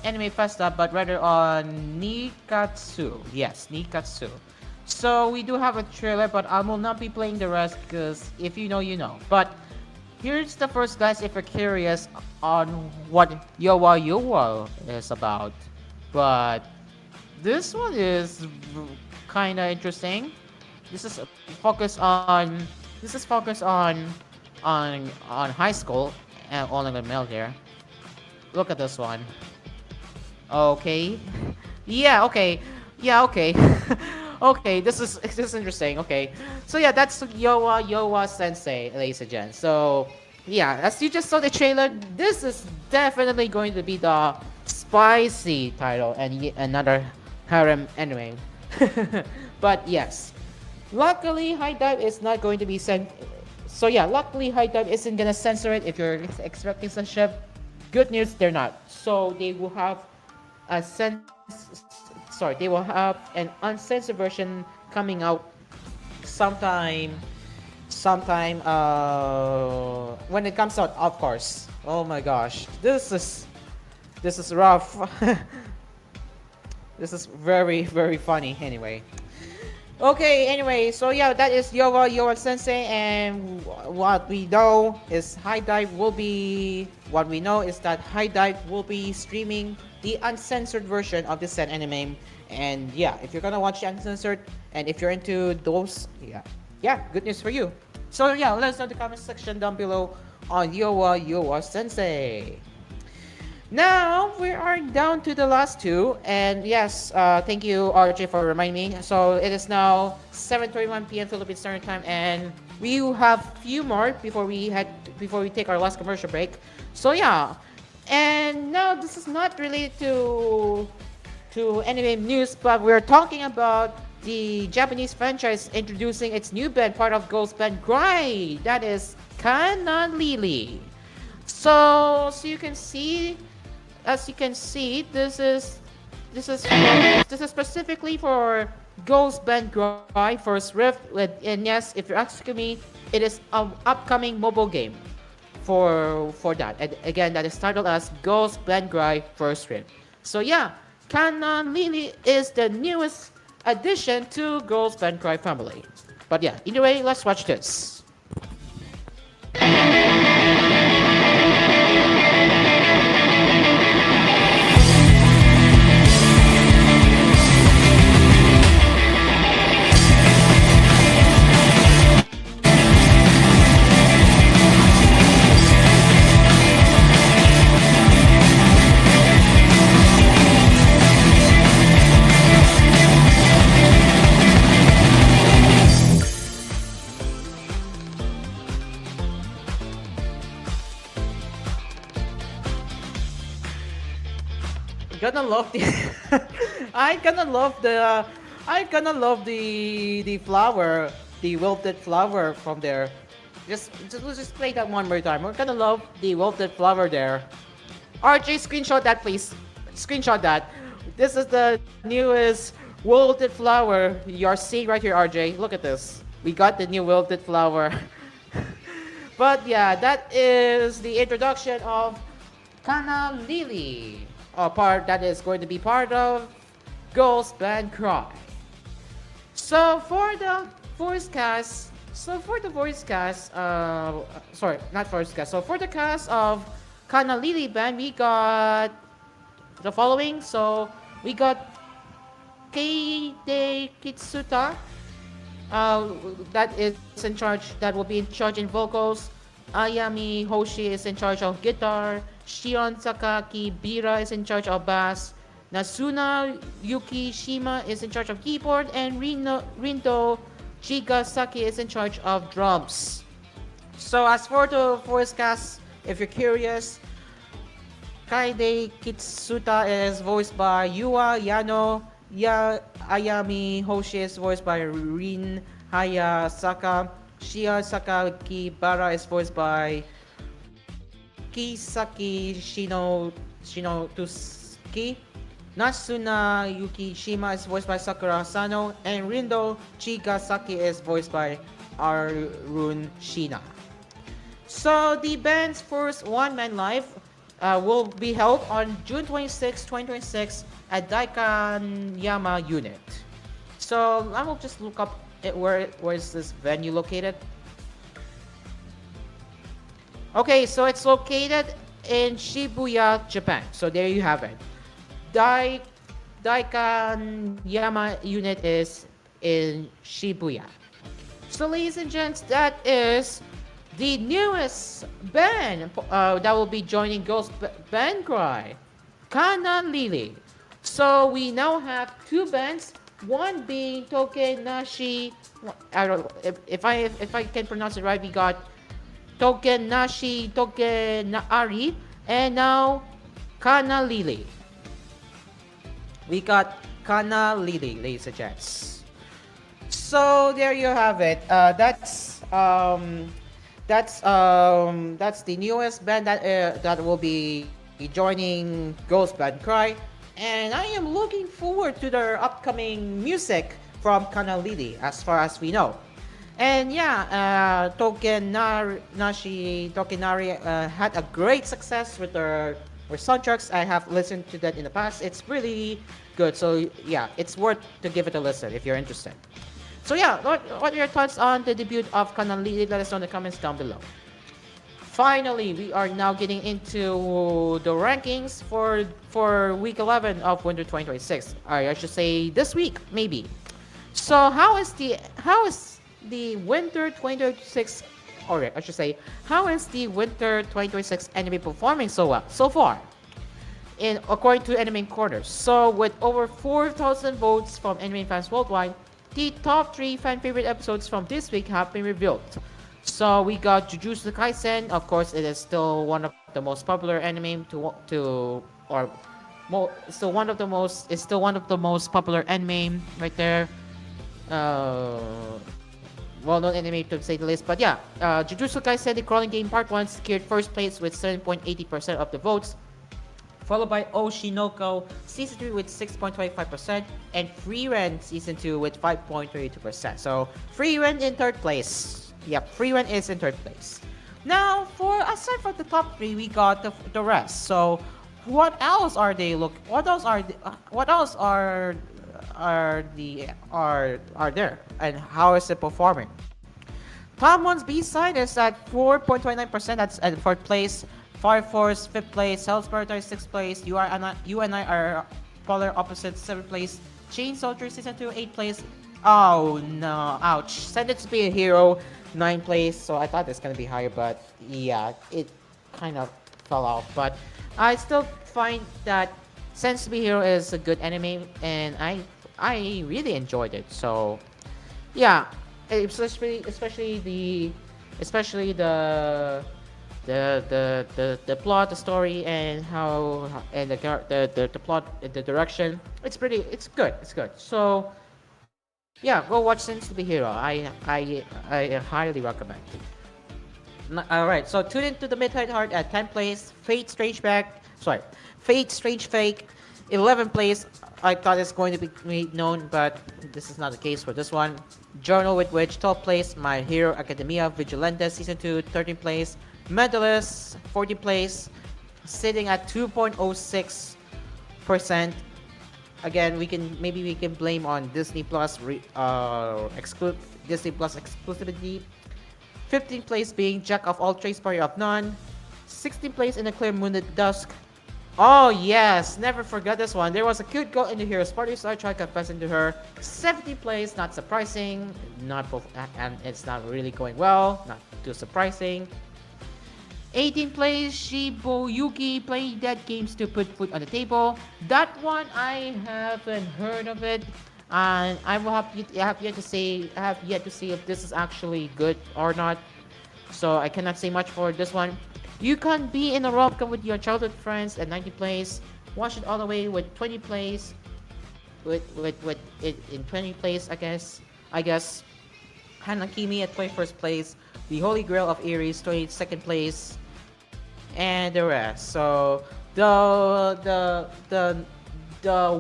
Anime Festa, but rather on Nikatsu. Yes, Nikatsu. So we do have a trailer, but I will not be playing the rest because if you know, you know. But here's the first glance if you're curious on what Yowa is about. But this one is kind of interesting. This is focused on high school and all in the male here. Look at this one. Okay. Yeah, okay. Okay, this is interesting. Okay. So yeah, that's Yowa Sensei, ladies and gents. So yeah, as you just saw the trailer, this is definitely going to be the spicy title and yet another harem anime. But yes, luckily High Dive is not going to be sent. So yeah, luckily High Dive isn't gonna censor it if you're expecting censorship. Good news, they're not. So they will have a sorry, they will have an uncensored version coming out sometime when it comes out, of course. Oh my gosh, this is rough. This is very funny anyway. Okay, anyway, so yeah, that is Yowa Sensei, and what we know is what we know is that High Dive will be streaming the uncensored version of the said anime. And yeah, if you're gonna watch the uncensored, and if you're into those, yeah, good news for you. So yeah, let us know in the comment section down below on Yowa Sensei. Now we are down to the last two, and yes, thank you RJ for reminding me. So it is now 7:31 p.m. Philippine Standard Time, and we have few more before we take our last commercial break. So yeah, and now this is not related to anime news, but we're talking about the Japanese franchise introducing its new band, part of Ghost Band Grai, that is Kana Lily. So you can see. As you can see, this is specifically for Ghost Band Grai First Rift. And yes, if you're asking me, it is an upcoming mobile game for that. And again, that is titled as Ghost Band Grai First Rift. So yeah, Kana Lily is the newest addition to Ghost Band Grai family. But yeah, anyway, let's watch this. Gonna love the I gonna love the flower, the wilted flower from there. Let's just play that one more time. We're gonna love the wilted flower there. RJ, screenshot that please. Screenshot that. This is the newest wilted flower you're seeing right here, RJ. Look at this. We got the new wilted flower. But yeah, that is the introduction of Kana Lily. Part that is going to be part of Ghost Band Grai. So for the voice cast, sorry, not voice cast. So for the cast of Kana Lily Band, we got the following. So we got Keide Kitsuta, that is in charge. That will be in charge in vocals. Ayami Hoshi is in charge of guitar. Shion Sakaki Bira is in charge of bass. Nasuna Yukishima is in charge of keyboard, and Rindo Chigasaki is in charge of drums. So as for the voice cast, if you're curious, Kaide Kitsuta is voiced by Yua Yano. Ayami Hoshi is voiced by Rin Hayasaka. Shion Sakaki Bara is voiced by Kisaki Shinotusuki. Nasuna Yukishima is voiced by Sakura Asano, and Rindo Chigasaki is voiced by Arun Shina. So the band's first one-man live will be held on June 26, 2026 at Daikanyama Unit. So I will just look up where is this venue located. Okay, so it's located in Shibuya, Japan. So there you have it. Daikanyama Unit is in Shibuya. So ladies and gents, that is the newest band that will be joining Ghost Band Grai, Kana Lily. So we now have two bands, one being Tokenashi. I don't know if I can pronounce it right. We got Togenaari, and now Kana Lily. We got Kana Lily, ladies and gents. So there you have it. That's the newest band that will be joining Ghost Band Cry, and I am looking forward to their upcoming music from Kana Lily, as far as we know. And yeah, Tokenari had a great success with their soundtracks. I have listened to that in the past. It's really good. So yeah, it's worth to give it a listen if you're interested. So yeah, what are your thoughts on the debut of Kanali? Let us know in the comments down below. Finally, we are now getting into the rankings for week 11 of Winter 2026. I should say this week, maybe. So how is the Winter 2026, or I should say, how is the Winter 2026 anime performing so far? According to Anime Corners. So with over 4,000 votes from anime fans worldwide, the top 3 fan favorite episodes from this week have been revealed. So we got Jujutsu Kaisen. Of course, it is still one of the most popular anime it's still one of the most popular anime right there. Well-known anime to say the least. But yeah, Jujutsu Kaisen, the crawling game part 1 secured first place with 7.80% of the votes, followed by Oshinoko Season 3 with 6.25%, and Free Ren Season 2 with 5.32%. So, Free Ren in third place. Yep, Free Ren is in third place. Now, aside from the top 3, we got the rest. So, what else are they what else are there, and how is it performing? Tom 1's B-side is at 4.29%, that's at 4th place. Fire Force 5th place, Hell's Paradise 6th place, you and I are polar opposites 7th place, Chain Soldier Season 2 8th place. Oh no, ouch. Send It to Be a Hero 9th place, so I thought it's gonna be higher, but yeah, it kind of fell off. But I still find that Send It to Be a Hero is a good anime, and I really enjoyed it. So yeah, especially the plot, the story, and the plot, the direction. It's good. So yeah, go watch Sins to Be Hero. I highly recommend. All right, so tune into the Midnight Heart at 10th place. Fate Strange Fake 11th place. I thought it's going to be made known, but this is not the case for this one. Journal with Witch 12th place. My Hero Academia Vigilante Season 2 13th place. Medalist 40th place, sitting at 2.06%. Again, we can blame on Disney Plus exclusivity. 15th place being Jack of All Trades, Party of None. 16th place in the Clear Moon at Dusk. Oh yes, never forget this one. There was a cute girl in the Hero's Party, so I tried confessing to her. 70th place, not surprising, and it's not really going well, not too surprising. 18th place, Shiboyuki, playing dead games to put food on the table. That one I haven't heard of it, and I have yet to see if this is actually good or not. So I cannot say much for this one. You can be in a rom-com with your childhood friends at 90th place. Watch it all the way with 20 place. With it in 20th place, I guess. Hanakimi at 21st place. The Holy Grail of Aries, 22nd place, and the rest. So the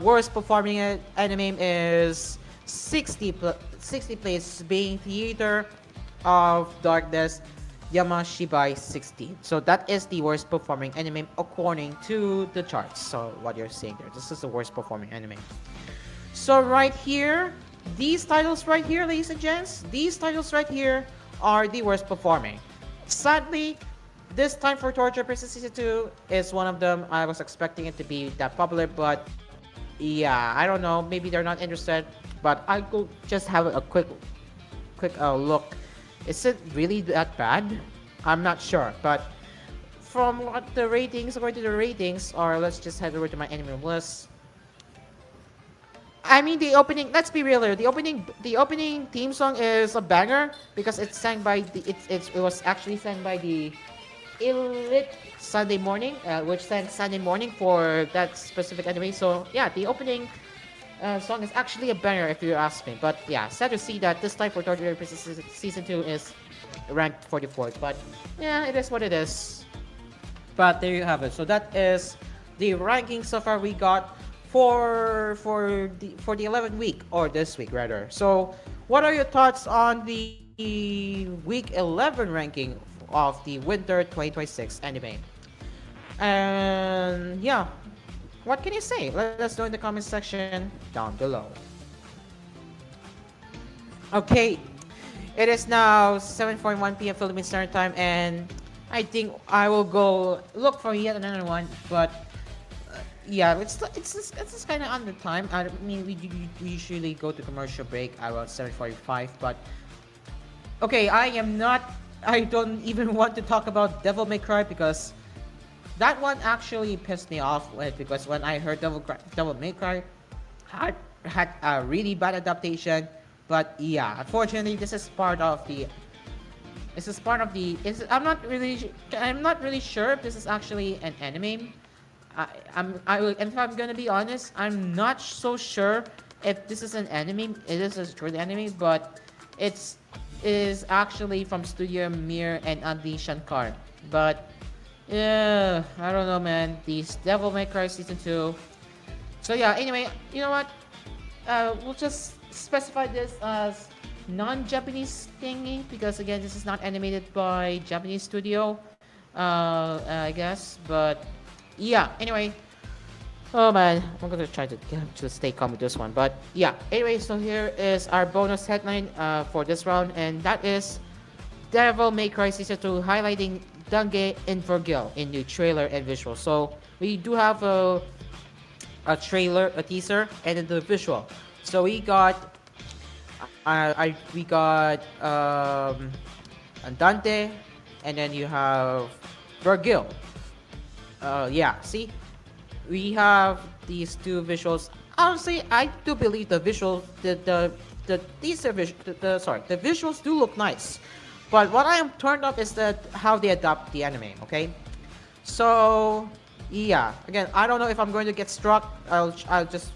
worst performing anime is 60 place, being Theater of Darkness Yamashibai 16. So that is the worst performing anime according to the charts. So what you're seeing there, this is the worst performing anime. So right here, these titles right here, ladies and gents, these titles right here are the worst performing. Sadly, this Time for Torture Princess Season 2 is one of them. I was expecting it to be that popular, but yeah, I don't know, maybe they're not interested. But I will just have a quick look. Is it really that bad? I'm not sure, but from what the ratings, according to the ratings, or let's just head over to my anime list. I mean the opening. Let's be real here. The opening theme song is a banger because it's sang by it was actually sang by the Elite Sunday Morning, which sang Sunday Morning for that specific anime. So yeah, the opening song is actually a banger if you ask me. But yeah, sad to see that this time for Torture Princess Season 2 is ranked 44th. But yeah, it is what it is. But there you have it. So that is the ranking so far we got for the 11th week, or this week rather. So what are your thoughts on the week 11 ranking of the winter 2026 anime? And yeah, what can you say? Let us know in the comment section down below. Okay, it is now 7:41 p.m. Philippine Standard Time, and I think I will go look for yet another one. But yeah, it's just kind of under time. I mean, we usually go to commercial break around 7:45, but okay, I don't even want to talk about Devil May Cry because that one actually pissed me off because when I heard Devil May Cry had a really bad adaptation. But yeah, unfortunately, this is part of the. I'm not really sure if this is actually an anime. If I'm gonna be honest, I'm not so sure if this is an anime. It is a short anime, but it is actually from Studio Mir and Adi Shankar. But yeah, I don't know, man. These Devil May Cry Season 2. So yeah, anyway, you know what? We'll just specify this as non-Japanese thingy because again, this is not animated by Japanese studio. I guess, but yeah. Anyway, oh man, I'm gonna try to stay calm with this one. But yeah. Anyway, so here is our bonus headline for this round, and that is Devil May Cry Season 2 highlighting Dange and Vergil in new trailer and visual. So we do have a trailer, a teaser, and then the visual. So we got Andante, and then you have Vergil. Yeah, see, we have these two visuals. Honestly, I do believe the visuals, the teaser the visuals do look nice. But what I am turned off is that how they adapt the anime. Okay, so yeah, again, I don't know if I'm going to get struck. I'll just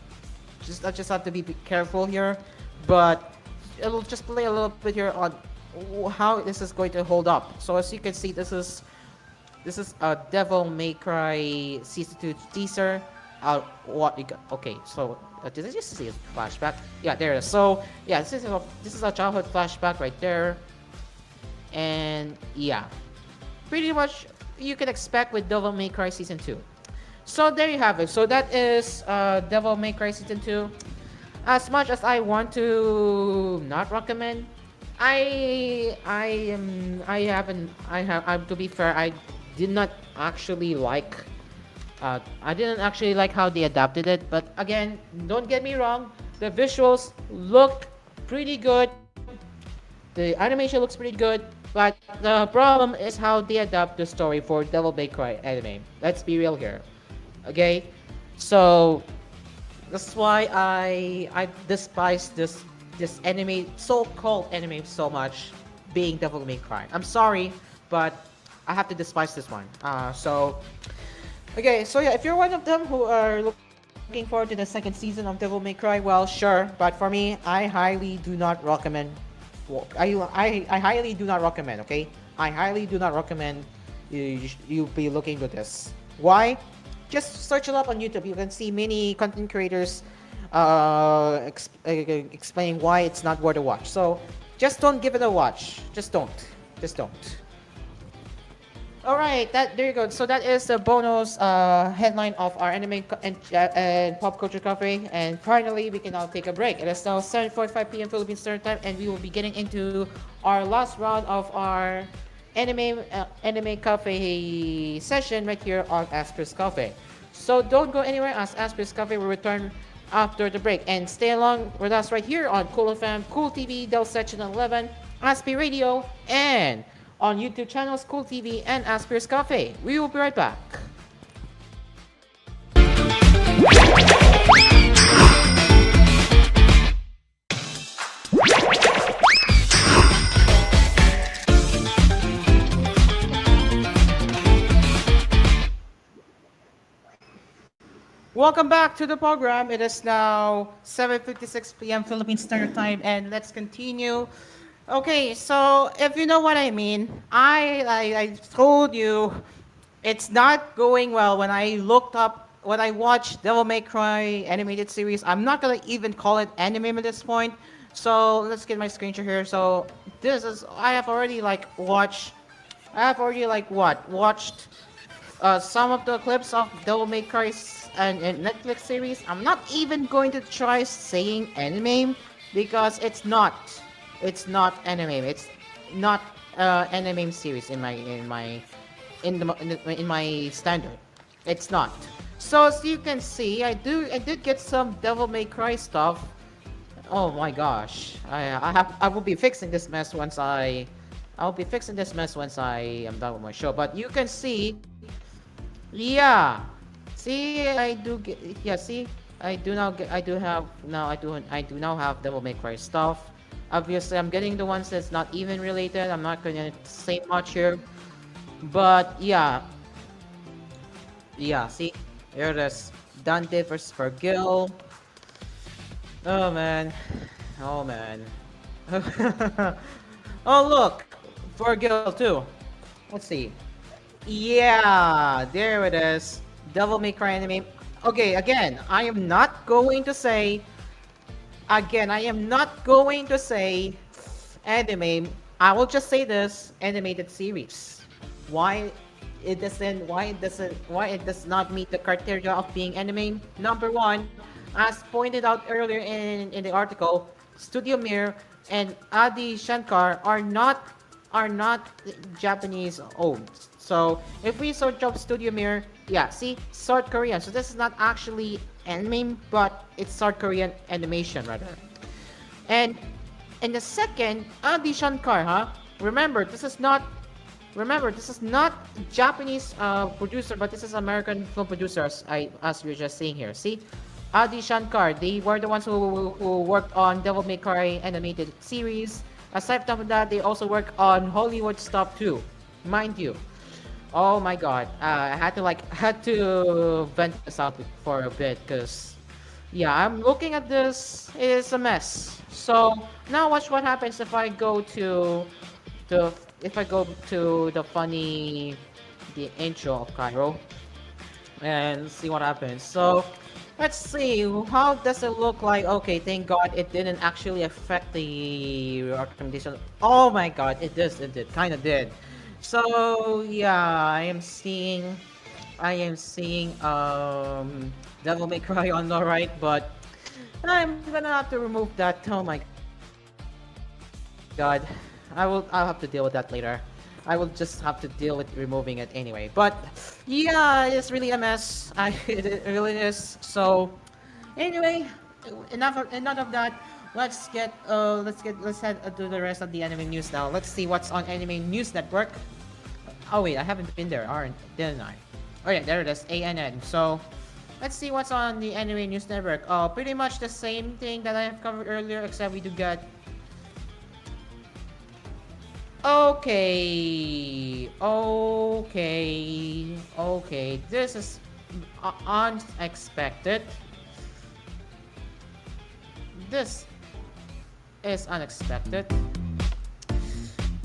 have to be careful here, but it'll just play a little bit here on how this is going to hold up. So as you can see, this is a Devil May Cry Season 2 teaser. What you got? Okay, so did I just see a flashback? Yeah, there it is. So yeah, this is a childhood flashback right there, and yeah, pretty much you can expect with Devil May Cry Season 2. So there you have it. So that is Devil May Cry Season 2. As much as I want to not recommend, to be fair, I did not actually like how they adapted it. But again, don't get me wrong, the visuals look pretty good, the animation looks pretty good, but the problem is how they adapt the story for Devil May Cry anime. Let's be real here. Okay, so that's why I despise this anime, so-called anime, so much, being Devil May Cry. I'm sorry, but I have to despise this one. Okay, so yeah, if you're one of them who are looking forward to the second season of Devil May Cry, well, sure. But for me, I highly do not recommend. I highly do not recommend. Okay, I highly do not recommend you be looking to this. Why? Just search it up on YouTube. You can see many content creators explaining why it's not worth a watch. So just don't give it a watch. Just don't. Alright, there you go. So that is the bonus headline of our anime and pop culture coverage. And finally, we can now take a break. It is now 7:45 p.m. Philippine Standard Time, and we will be getting into our last round of our anime cafe session right here on Asphere's Cafe. So don't go anywhere, as Asphere's Cafe will return after the break, and stay along with us right here on Cool FM, Cool TV, Del Section 11, Asphere Radio, and on YouTube channels Cool TV and Asphere's Cafe. We will be right back. Welcome back to the program. It is now 7:56 p.m. Philippine Standard Time, and let's continue. Okay, so if you know what I mean, I told you it's not going well when I looked up when I watched Devil May Cry animated series. I'm not gonna even call it anime at this point. So let's get my screenshot here. So this is I have already like watched. I have already like what watched some of the clips of Devil May Cry and Netflix series. I'm not even going to try saying anime because it's not anime. It's not anime series in my standard. It's not. So as you can see, I did get some Devil May Cry stuff. Oh my gosh, I will be fixing this mess once I'll be fixing this mess once I am done with my show. But you can see, yeah, see, I do get, yeah, see, I do now get, I do have now, I do now have Devil May Cry stuff. Obviously, I'm getting the ones that's not even related. I'm not gonna say much here, but yeah, yeah, see, here it is, Dante versus Vergil. Oh man, oh man. Oh look, Vergil too. Let's see. Yeah, there it is. Devil May Cry anime. Okay, again, I am not going to say. Again, I am not going to say anime. I will just say this animated series. Why it doesn't? Why it doesn't? Why it does not meet the criteria of being anime? Number one, as pointed out earlier in the article, Studio Mir and Adi Shankar are not Japanese owned. So if we search up Studio Mir, yeah, see, South Korean. So this is not actually anime, but it's South Korean animation rather. And the second, Adi Shankar, huh? Remember, this is not Japanese producer, but this is American film producers. As we're just seeing here. See, Adi Shankar, they were the ones who worked on Devil May Cry animated series. Aside from that, they also work on Hollywood stuff too, mind you. Oh my god, I had to vent this out for a bit because yeah, I'm looking at this. It's a mess. So now watch what happens if I go to the intro of Cairo and see what happens. So let's see, how does it look like? Okay, thank god it didn't actually affect the recommendation. Oh my god, it did, kinda did. So yeah, I am seeing Devil May Cry on the right, but I'm gonna have to remove that. Oh my god. I'll have to deal with that later. I will just have to deal with removing it anyway. But yeah, it's really a mess. It really is. So anyway, enough of that. Let's head to the rest of the anime news now. Let's see what's on Anime News Network. Oh wait, I haven't been there, didn't I? Oh yeah, there it is, ANN. So let's see what's on the Anime News Network. Pretty much the same thing that I have covered earlier, except we do get. Okay. This is unexpected. This is unexpected.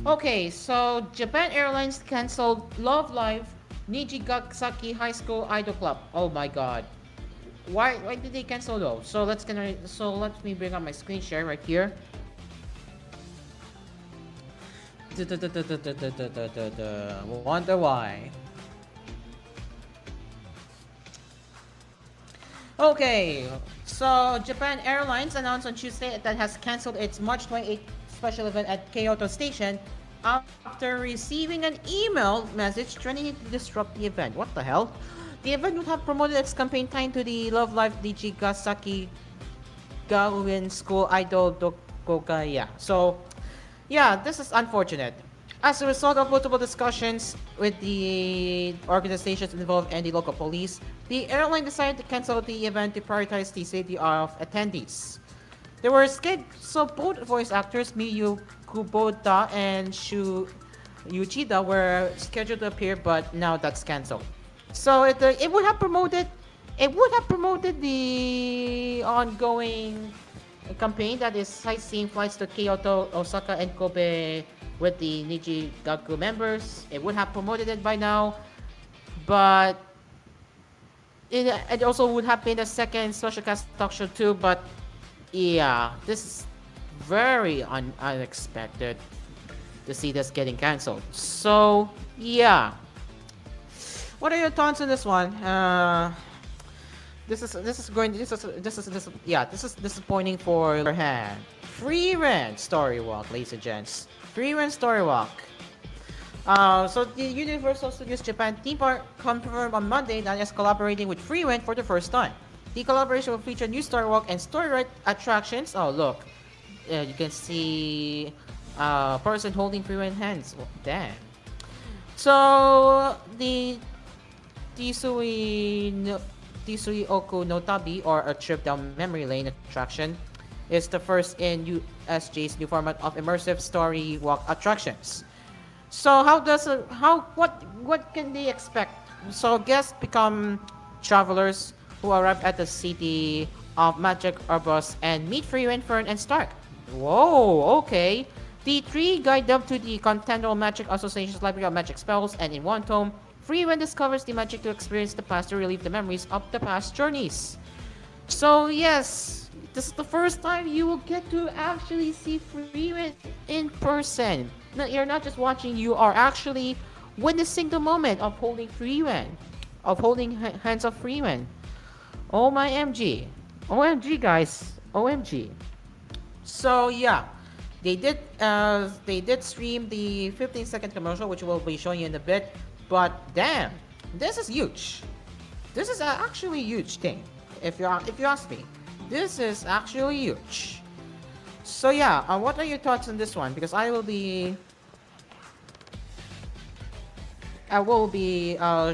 Okay, so Japan Airlines canceled Love Live Nijigasaki High School Idol Club. Oh my god. Why did they cancel though? So let me bring up my screen share right here. Wonder why. Okay, so Japan Airlines announced on Tuesday that has canceled its March 28th special event at Kyoto Station after receiving an email message threatening to disrupt the event. What the hell? The event would have promoted its campaign tied to the Love Live Nijigasaki Gawin School Idol Dokogaya. So, yeah, this is unfortunate. As a result of multiple discussions with the organizations involved and the local police, the airline decided to cancel the event to prioritize the safety of attendees. There were scheduled both voice actors Miyu Kubota and Shu Uchida were scheduled to appear, but now that's cancelled. So it would have promoted it would have promoted the ongoing campaign that is sightseeing flights to Kyoto, Osaka, and Kobe with the Nijigaku members. It would have promoted it by now, but it also would have been a second special cast talk show too. But yeah, this is very unexpected to see this getting cancelled. So yeah, what are your thoughts on this one? This is disappointing for your hand. Free Rent Story Walk, ladies and gents. Free Rent Story Walk. So the Universal Studios Japan theme park confirmed on Monday that it's collaborating with Free Rent for the first time. The collaboration will feature new Story Walk and Story Ride attractions. Oh look, you can see a person holding Free Rent hands. Oh, damn. So the Tisui Oku no Tabi, or a trip down memory lane attraction, is the first in USJ's new format of immersive story walk attractions. So what can they expect? So guests become travelers who arrive at the city of Magic Arbos and meet Freewind, Fern, and Stark. Whoa, okay. The three guide them to the Continental Magic Association's Library of Magic Spells, and in one tome, Freewind discovers the magic to experience the past to relive the memories of the past journeys. So yes, this is the first time you will get to actually see Freewind in person. No, you're not just watching, you are actually witnessing the moment of holding Freewind, of holding hands of Freewind. Oh my MG. OMG guys, OMG. So yeah, they did stream the 15-second commercial, which we'll be showing you in a bit. But damn, this is huge. This is actually a huge thing. If you ask me, this is actually huge. So yeah, what are your thoughts on this one? Because I will be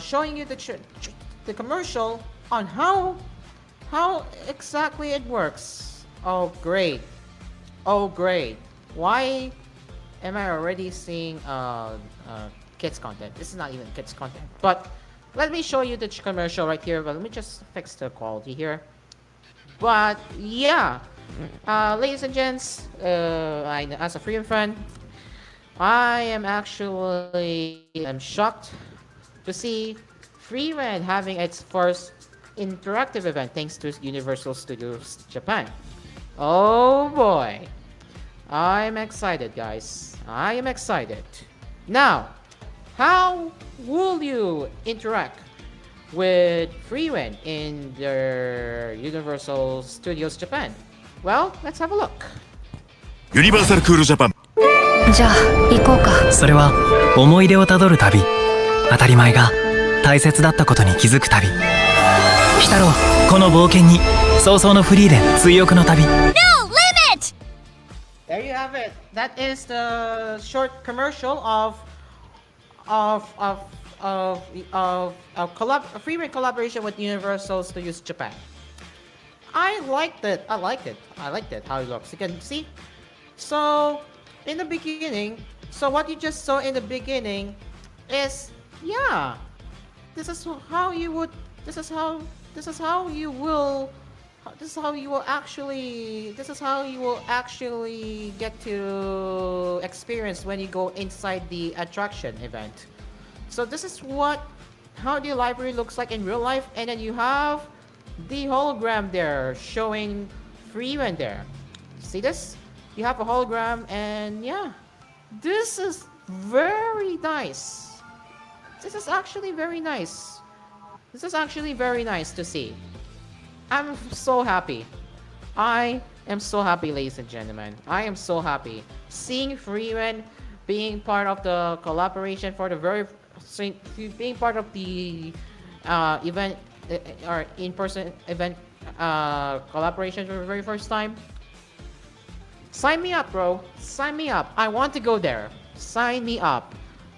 showing you the commercial on how exactly it works. Oh great, oh great. Why am I already seeing kids content? This is not even kids content. But let me show you the commercial right here. But let me just fix the quality here. But yeah, ladies and gents, as a Freewind fan, I am shocked to see Freewind having its first interactive event thanks to Universal Studios Japan. Oh boy, I'm excited, guys. I am excited. Now, how will you interact with Freewind in their Universal Studios Japan? Well, let's have a look. ユニバーサルクールジャパンじゃあ行こうか。それは思い出をたどる旅、当たり前が大切だったことに気づく旅。来たろうこの冒険に、早々のフリーレン追憶の旅。 There you have it. That is the short commercial of Freewind collaboration with Universal Studios Japan. I liked it. I liked it how it looks. You can see. So in the beginning, so what you just saw in the beginning is, yeah, this is how you will actually get to experience when you go inside the attraction event. So this is how the library looks like in real life, and then you have the hologram there showing Freewind there. See this? You have a hologram, and yeah, this is very nice. This is actually very nice. This is actually very nice to see. I'm so happy. I am so happy, ladies and gentlemen. I am so happy seeing Freewind being part of the collaboration for the being part of the event or in-person event collaboration for the very first time. Sign me up, bro. Sign me up. I want to go there. Sign me up.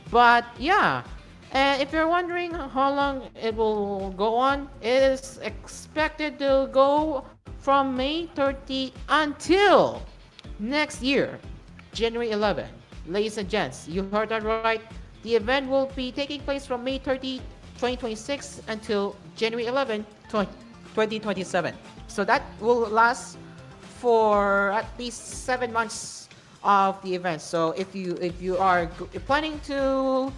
But yeah, and if you're wondering how long it will go on, it is expected to go from May 30 until next year, January 11. Ladies and gents, you heard that right. The event will be taking place from May 30 2026 until January 11, 2027. So that will last for at least 7 months of the event. So if you are planning to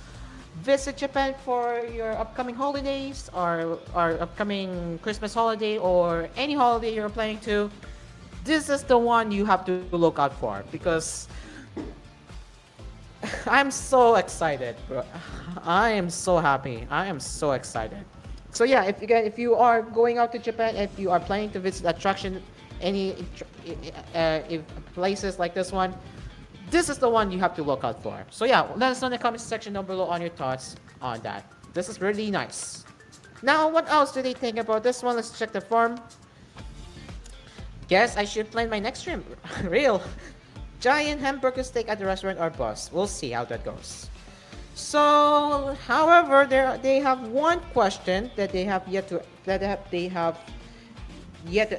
visit Japan for your upcoming holidays or upcoming Christmas holiday or any holiday you're planning to, this is the one you have to look out for because I'm so excited, bro. I am so happy. I am so excited. So yeah, if you are going out to Japan, if you are planning to visit attraction, any if places like this one, this is the one you have to look out for. So yeah, let us know in the comment section down below on your thoughts on that. This is really nice. Now, what else do they think about this one? Let's check the form. Guess I should plan my next stream. Real. Giant hamburger steak at the restaurant or bus. We'll see how that goes. So, however, they have one question that they have yet to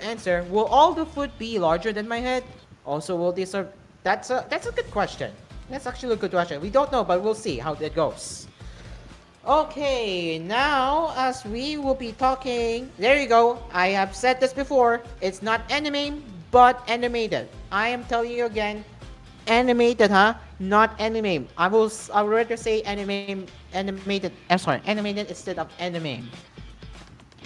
answer. Will all the food be larger than my head? Also, will they serve? That's a good question. That's actually a good question. We don't know, but we'll see how that goes. Okay, now as we will be talking, there you go. I have said this before. It's not anime, but animated. I am telling you again, animated, huh? Not anime. I will rather say animated. I'm sorry, animated instead of anime.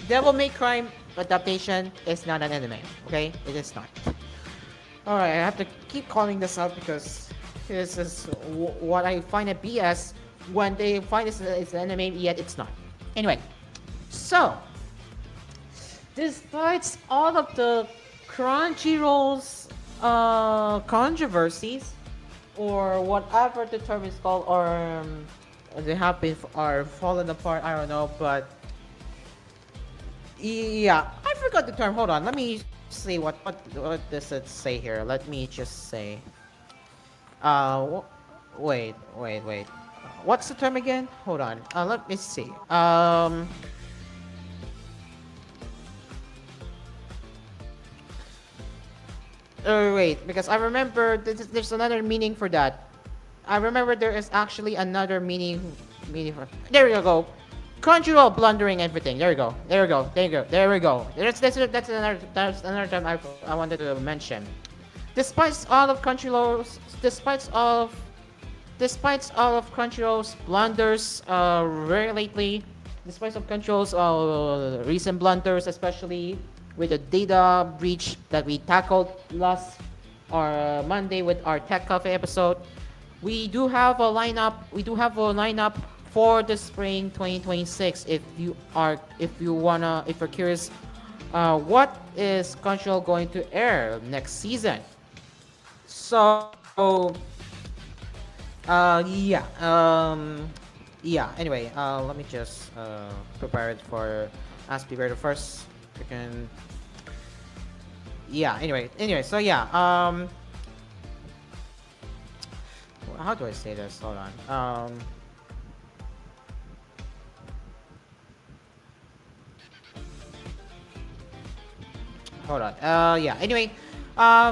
Devil May Cry adaptation is not an anime. Okay, it is not. All right, I have to keep calling this out because this is what I find a BS when they find it's an anime, yet it's not. Anyway, so despite all of the Crunchyroll's controversies or whatever the term is called, or they have been are fallen apart. I don't know, but yeah, I forgot the term. Hold on, let me see what does it say here. Let me just say. Wait. What's the term again? Hold on. Let me see. Wait, because I remember there's another meaning for that. I remember there is actually another meaning for. There we go. Crunchyroll blundering everything. There we go. There we go. That's another term I wanted to mention. Despite all of Crunchyroll's blunders very lately, despite of Crunchyroll's recent blunders, especially with the data breach that we tackled last Monday with our Tech Cafe episode, we do have a lineup for the spring 2026. If you're curious, what is Crunchyroll going to air next season? So, anyway, let me just prepare it for Asphere first. Anyway, so yeah, how do I say this? Hold on. Anyway,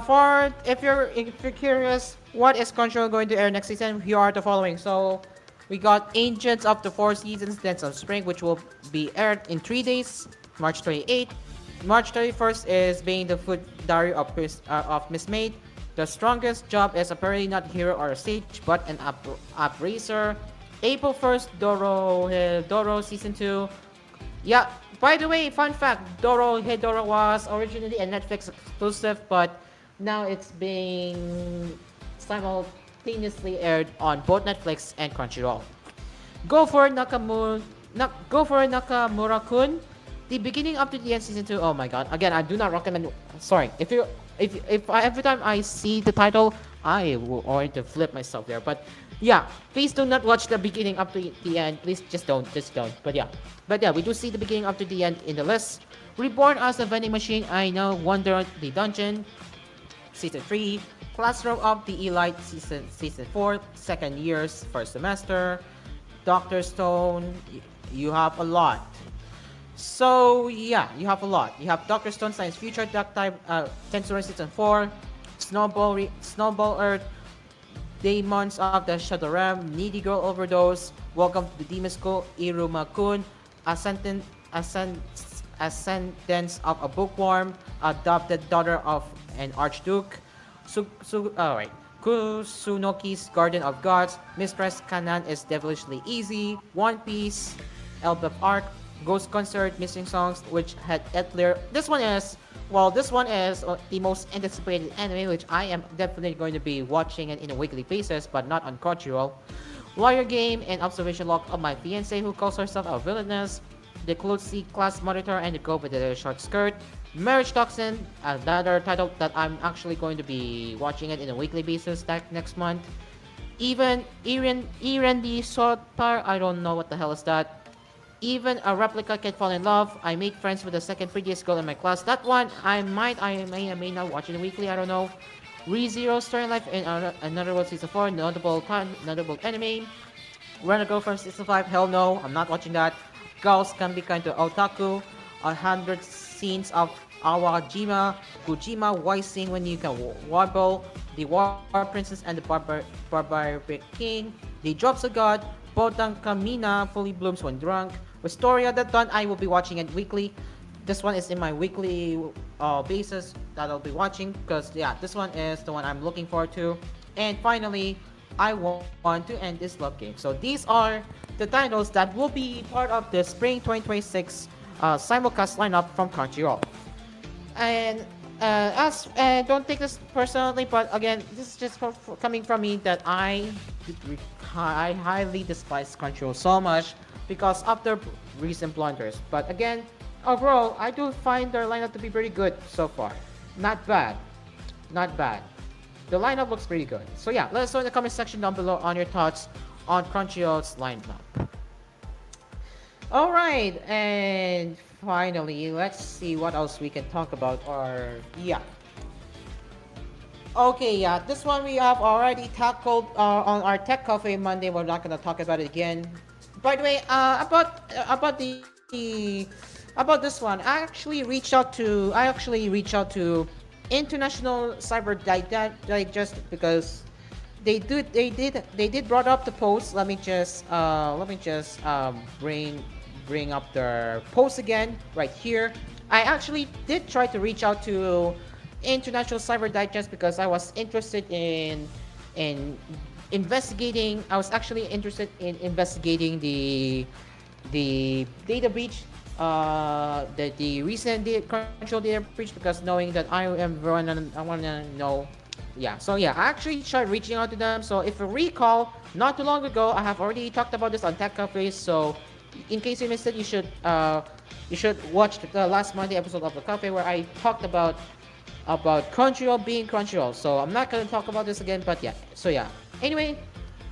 for if you're curious, what is Crunchyroll going to air next season? Here are the following. So, we got Agents of the Four Seasons, Dance of Spring, which will be aired in 3 days, March 28th. March 31st is Being the Food Diary of Miss Maid. The Strongest Job is apparently not a hero or a sage, but an upraiser. April 1st, Doro Season 2. Yeah, by the way, fun fact, Doro was originally a Netflix exclusive, but now it's being simultaneously aired on both Netflix and Crunchyroll. Go for Nakamura-kun. The beginning up to the end season 2. Oh my god. Again, I do not recommend. Sorry. If every time I see the title, I will want to flip myself there. But yeah, please do not watch the beginning up to the end. Please just don't. But yeah, we do see the beginning up to the end in the list. Reborn as a Vending Machine. I Know Wonder the Dungeon. Season 3. Classroom of the Elite Season 4. Second year's first semester. Dr. Stone. You have a lot. So yeah, you have a lot. You have Dr. Stone Science Future, Dark Type, Tensor Season 4, Snowball Earth, Demons of the Shadow Realm, Needy Girl Overdose, Welcome to the Demon School, Iruma-kun, ascend, ascendance of a bookworm, adopted daughter of an archduke, alright. Kusunoki's Garden of Gods, Mistress Kanan is devilishly easy, One Piece, Elbaf Arc, Ghost Concert, Missing Songs, which had Etler. This one is the most anticipated anime, which I am definitely going to be watching it in a weekly basis, but not on Crunchyroll. Lawyer Game and Observation Log of My Fiancé Who Calls Herself a Villainess, The Clothes Class Monitor and the Girl with the Short Skirt, Marriage Toxin, another title that I'm actually going to be watching it in a weekly basis next month. Even the Sotar, I don't know what the hell is that. Even a replica can fall in love. I make friends with the second prettiest girl in my class. That one, I may not watch it weekly, I don't know. ReZero Story Life in Another World Season 4, notable anime. Run a Girl from Season 5, hell no, I'm not watching that. Girls Can Be Kind to Otaku, 100 scenes of Awajima, Kujima, Why Sing When You Can Wobble, The War Princess and the Barbaric King, The Drops of God, Botan Kamina Fully Blooms When Drunk, Restoria That Done, I will be watching it weekly. This one is in my weekly basis that I'll be watching because yeah, this one is the one I'm looking forward to. And finally, I want to end this love game. So these are the titles that will be part of the Spring 2026 simulcast lineup from Crunchyroll. And don't take this personally, but again, this is just coming from me that I highly despise Crunchyroll so much because of their recent blunders. But again, overall, I do find their lineup to be pretty good so far. Not bad. Not bad. The lineup looks pretty good. So yeah, let us know in the comment section down below on your thoughts on Crunchyroll's lineup. Alright, and finally, let's see what else we can talk about. Okay, yeah, this one we have already tackled on our Tech Cafe Monday. We're not gonna talk about it again. By the way, about this one, I actually reached out to International Cyber Digest because they did brought up the post. Let me just bring up their post again right here. I actually did try to reach out to International Cyber Digest because I was interested in investigating. I was actually interested in investigating the data breach, the recent Crunchyroll data breach, because knowing that I wanna know. Yeah, so yeah, I actually tried reaching out to them. So if you recall, not too long ago, I have already talked about this on Tech Cafe. So in case you missed it, you should watch the last Monday episode of the Cafe where I talked about Crunchyroll being Crunchyroll. So I'm not gonna talk about this again, but yeah. So yeah. Anyway,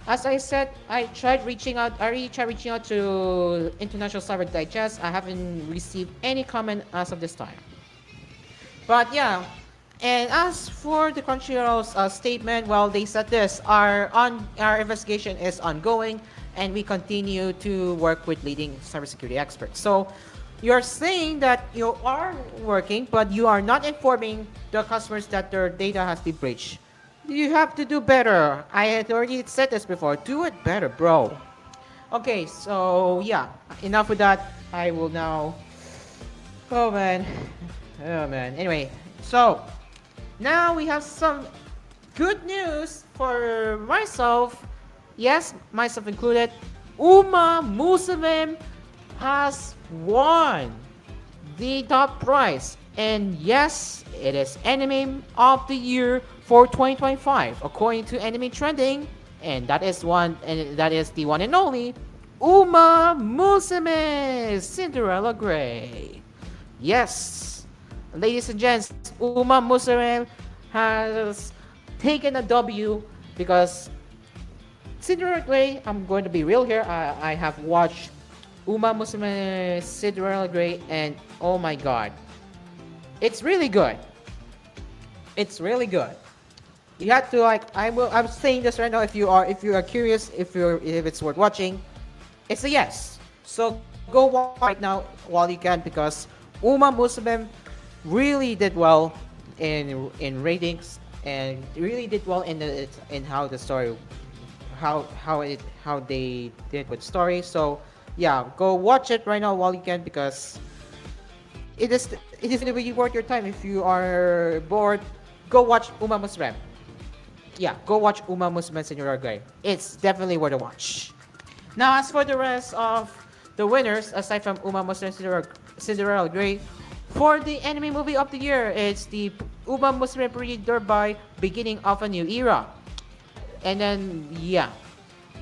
as I said, I already tried reaching out to International Cyber Digest. I haven't received any comment as of this time. But yeah, and as for the Crunchyroll's statement, well, they said this: our investigation is ongoing, and we continue to work with leading cybersecurity experts. So you're saying that you are working, but you are not informing the customers that their data has been breached. You have to do better. I had already said this before. Do it better, bro. Okay, so yeah, enough with that. I will now. Oh man. Anyway, so now we have some good news for myself. Yes, myself included. Uma Musume has won the top prize, and yes, it is Anime of the Year for 2025 according to Anime Trending, and that is the one and only Uma Musume Cinderella Grey. Yes, ladies and gents, Uma Musume has taken a W because Cinderella Grey, I'm going to be real here, I have watched Uma Musume Cinderella Grey, and oh my god, it's really good. It's really good. You have to I'm saying this right now. If you are curious, if it's worth watching, it's a yes. So go watch right now while you can, because Uma Musume really did well in ratings, and really did well in how the story, how they did with story. So yeah, go watch it right now while you can, because it is gonna be worth your time. If you are bored, go watch Uma Musume. Yeah, go watch Uma Musume Senora Grey. It's definitely worth a watch. Now, as for the rest of the winners, aside from Uma Musume Cinderella Grey, for the anime movie of the year, it's the Uma Musume Pretty by Beginning of a New Era. And then, yeah.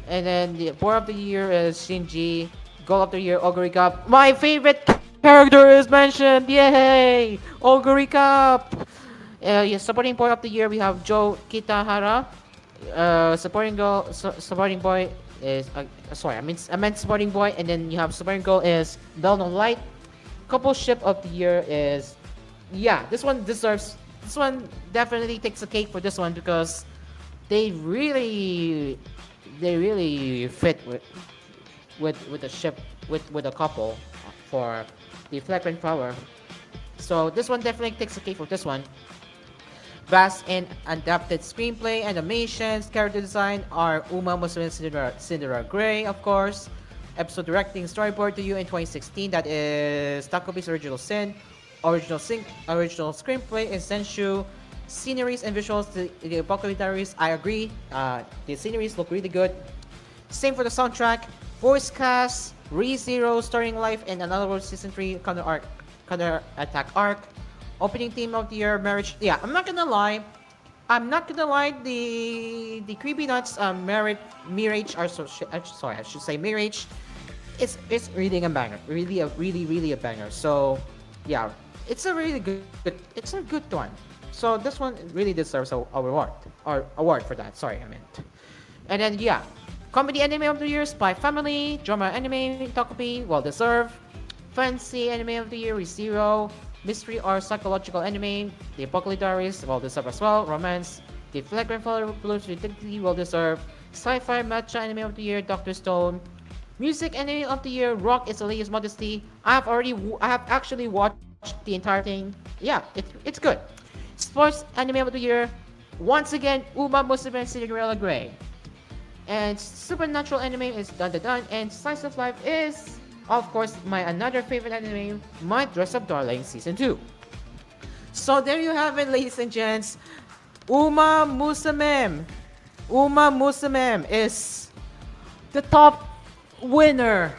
And then the board of the year is Shinji. Goal of the year, Oguri Cup. My favorite character is mentioned! Yay! Oguri Cup! Yeah, supporting boy of the year, we have Joe Kitahara. Supporting boy is sorry, I meant supporting boy, and then you have supporting girl is Delno Light. Couple ship of the year is, yeah, this one definitely takes the cake for this one, because they really fit with the ship, with a couple for the flagrant power. So this one definitely takes the cake for this one. Best in adapted screenplay, animations, character design are Uma Musume Cinderella Grey, of course. Episode directing storyboard to you in 2016, that is Takobi's Original Sin. Original screenplay is Senshu. Sceneries and visuals, the Apocalypse Diaries, I agree. The sceneries look really good. Same for the soundtrack. Voice cast, ReZero, starting life in Another World Season 3 counter attack arc. Opening theme of the year, marriage. Yeah, I'm not gonna lie. The Creepy Nuts marriage are sorry, I should say marriage. It's really a banger. Really a banger. So yeah, it's a really good, it's a good one. So this one really deserves a award for that. Sorry, I meant. And then yeah, comedy anime of the year, Spy Family. Drama anime, Takopi, well deserved. Fancy anime of the year, ReZero. Mystery or psychological anime, The Apocalypse Diaries, well deserved as well. Romance, The Flagrant Follower, Blues Detective, well deserved. Sci-fi matcha anime of the year, Doctor Stone. Music anime of the year, Rock is Elias Modesty. I have actually watched the entire thing. Yeah, it's good. Sports anime of the year, once again, Uma Musume Cinderella Grey. And supernatural anime is Dun Dun Dun, and Slice of Life is, of course, my another favorite anime, My Dress Up Darling Season 2. So there you have it, ladies and gents. Uma Musume is the top winner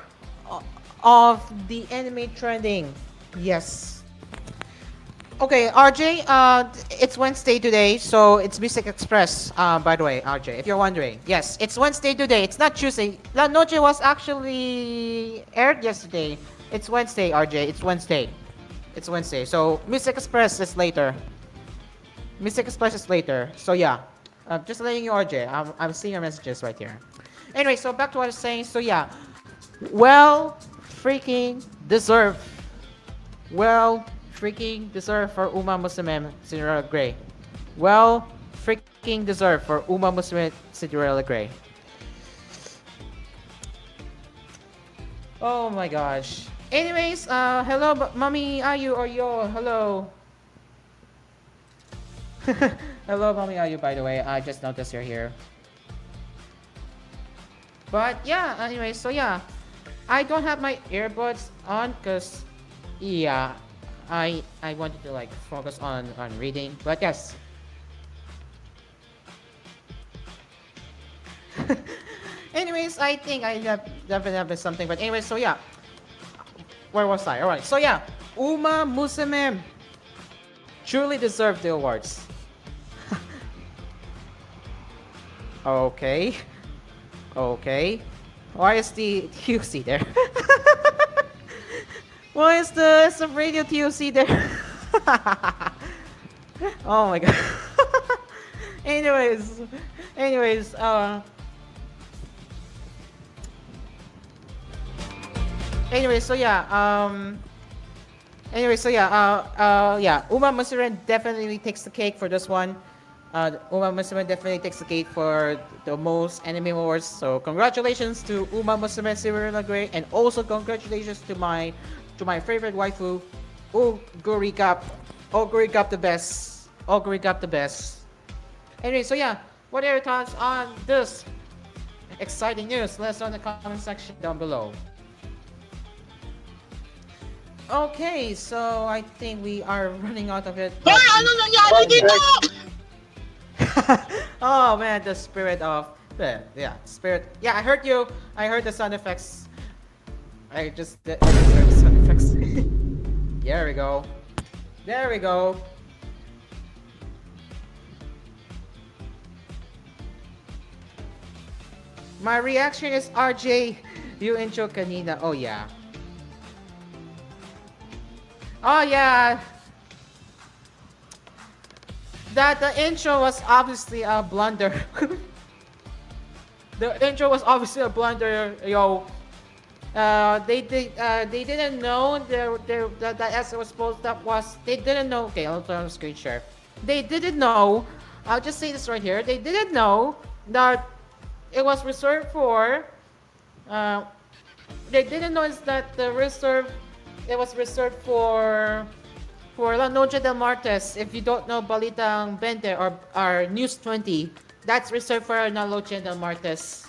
of the anime trending. Yes. Okay, RJ, it's Wednesday today, so it's Music Express, by the way, RJ, if you're wondering. Yes, it's Wednesday today, it's not Tuesday. La Noche was actually aired yesterday. It's Wednesday, RJ, it's Wednesday. It's Wednesday, so Music Express is later. Music Express is later, so yeah. Just letting you, RJ, I'm seeing your messages right here. Anyway, so back to what I was saying, so yeah. Well, freaking deserved. Well, freaking deserve for Uma Musume Cinderella Grey. Well, freaking deserve for Uma Musume Cinderella Grey. Oh my gosh. Anyways, hello, Mommy Ayu or Yo, hello. Hello, Mommy Ayu, by the way. I just noticed you're here. But yeah, anyway, so yeah. I don't have my earbuds on because, yeah, I wanted to like focus on reading, but yes. Anyways, I think I definitely have something, but anyways, so yeah. Where was I? Alright, so yeah. Uma Musume truly deserved the awards. Okay. Okay. Why is the TUC there? Why is the radio TUC there? Oh my god. anyways, so yeah, yeah, Uma Musume definitely takes the cake for this one. Uma Musume definitely takes the cake for the most anime awards. So congratulations to Uma Musume Cinderella Grey, and also congratulations to my favorite waifu, Oguri Cup. Oguri Cup the best. Oguri Cup the best. Anyway, so yeah, what are your thoughts on this exciting news? Let us know in the comment section down below. Okay, so I think we are running out of it. Oh man, the spirit of yeah, spirit. Yeah, I heard you. I heard the sound effects. I just heard the sound effects. There we go. There we go. My reaction is RJ. You intro kanina. Oh yeah. Oh yeah. That the intro was obviously a blunder. The intro was obviously a blunder, yo. They didn't know that S was supposed they didn't know. Okay, I'll turn on screen share. They didn't know. I'll just say this right here. They didn't know that it was reserved for. They didn't know is that the reserve. It was reserved for La Noche del Martes. If you don't know Balitang 20 or News 20, that's reserved for La Noche del Martes.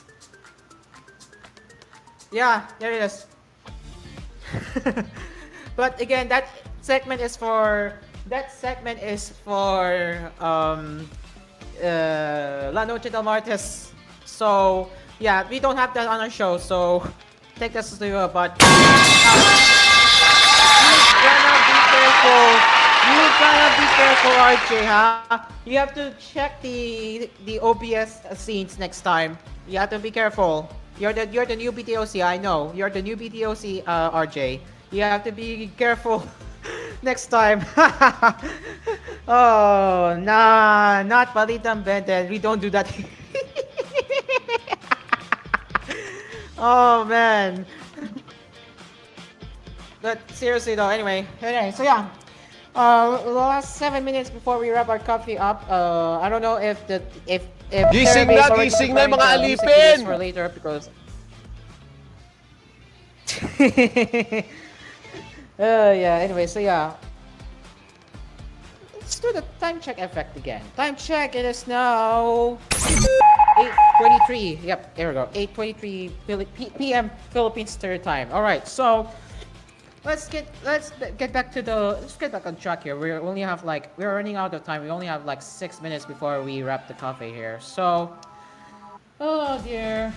Yeah, there it is. But again, that segment is for La Noche del Martes. So yeah, we don't have that on our show, so take this to you, but you gotta be careful, RJ, huh? You have to check the OBS scenes next time. You have to be careful. You're the new BTOC, I know. You're the new BTOC, RJ. You have to be careful next time. Oh, nah, not Balitang Benten. We don't do that. Oh man. But seriously though, anyway, so yeah. The last 7 minutes before we wrap our coffee up, I don't know if Gising Jeremy is na, already gising na yung mga preparing the music alipin! videos for later because yeah, anyway, so yeah. Let's do the time check effect again. Time check, it is now 8:23. Yep, there we go. 8:23 p.m. Philippines Standard Time. All right, so let's get back on track here. We're running out of time. We only have like 6 minutes before we wrap the cafe here. So, oh dear,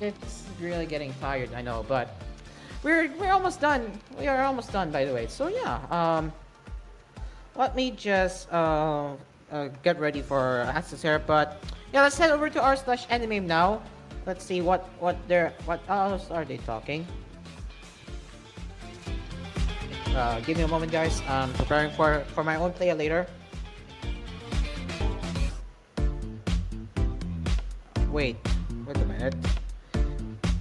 it's really getting tired. I know, but we're almost done. We are almost done, by the way. So yeah, let me just get ready for access here. But yeah, let's head over to r/anime now. Let's see what else are they talking. Give me a moment, guys. I'm preparing for my own play later. Wait a minute.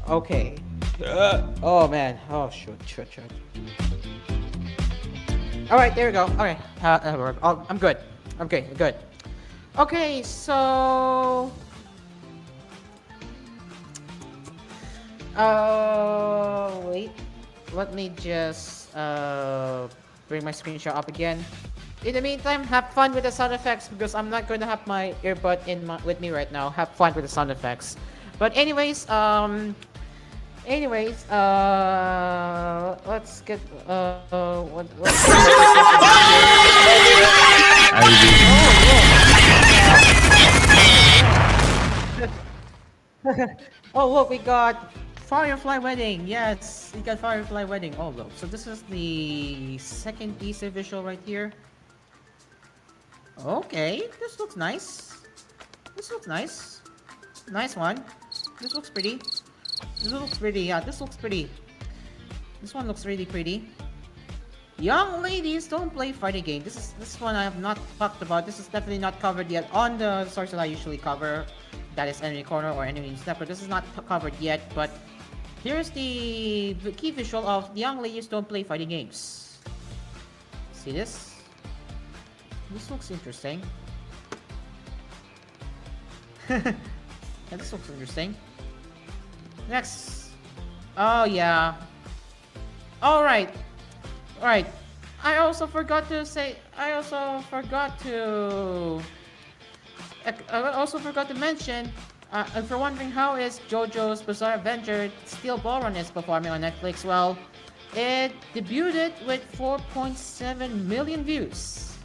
Okay. Oh man. Oh shoot. All right, there we go. All right. I'm good. Okay, good. Okay, so. Wait. Let me just bring my screenshot up again. In the meantime, have fun with the sound effects because I'm not going to have my earbud with me right now. Have fun with the sound effects. But anyways, let's get oh look, we got Firefly Wedding. Yes, we got Firefly Wedding. Oh look, so this is the second teaser visual right here. Okay, this looks nice. This looks nice. Nice one. This looks pretty. This looks pretty. Yeah, this looks pretty. This one looks really pretty. Young ladies don't play fighting game. This one I have not talked about. This is definitely not covered yet on the source that I usually cover. That is Enemy Corner or Enemy Snapper. This is not covered yet, but here's the key visual of Young Ladies Don't Play Fighting Games. See this? This looks interesting. Yeah, this looks interesting. Next. Oh yeah. Alright. Alright. I also forgot to mention, if you're wondering how is JoJo's Bizarre Adventure Steel Ballrun is performing on Netflix, well, It debuted with 4.7 million views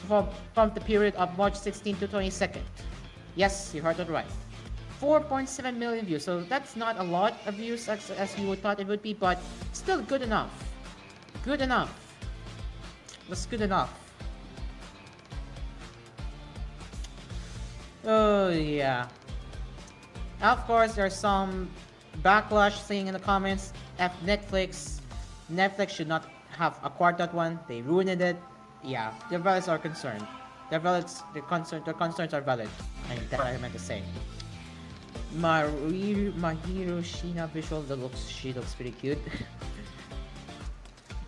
from the period of March 16 to 22nd. Yes, you heard it right. 4.7 million views. So that's not a lot of views as you would thought it would be, but still good enough. Good enough. Was good enough. Oh yeah. Of course, there's some backlash saying in the comments, Netflix should not have acquired that one. They ruined it. Yeah, the values are concerned. The concerns are valid. I mean, that I meant to say. Mahiro Shina visual she looks pretty cute.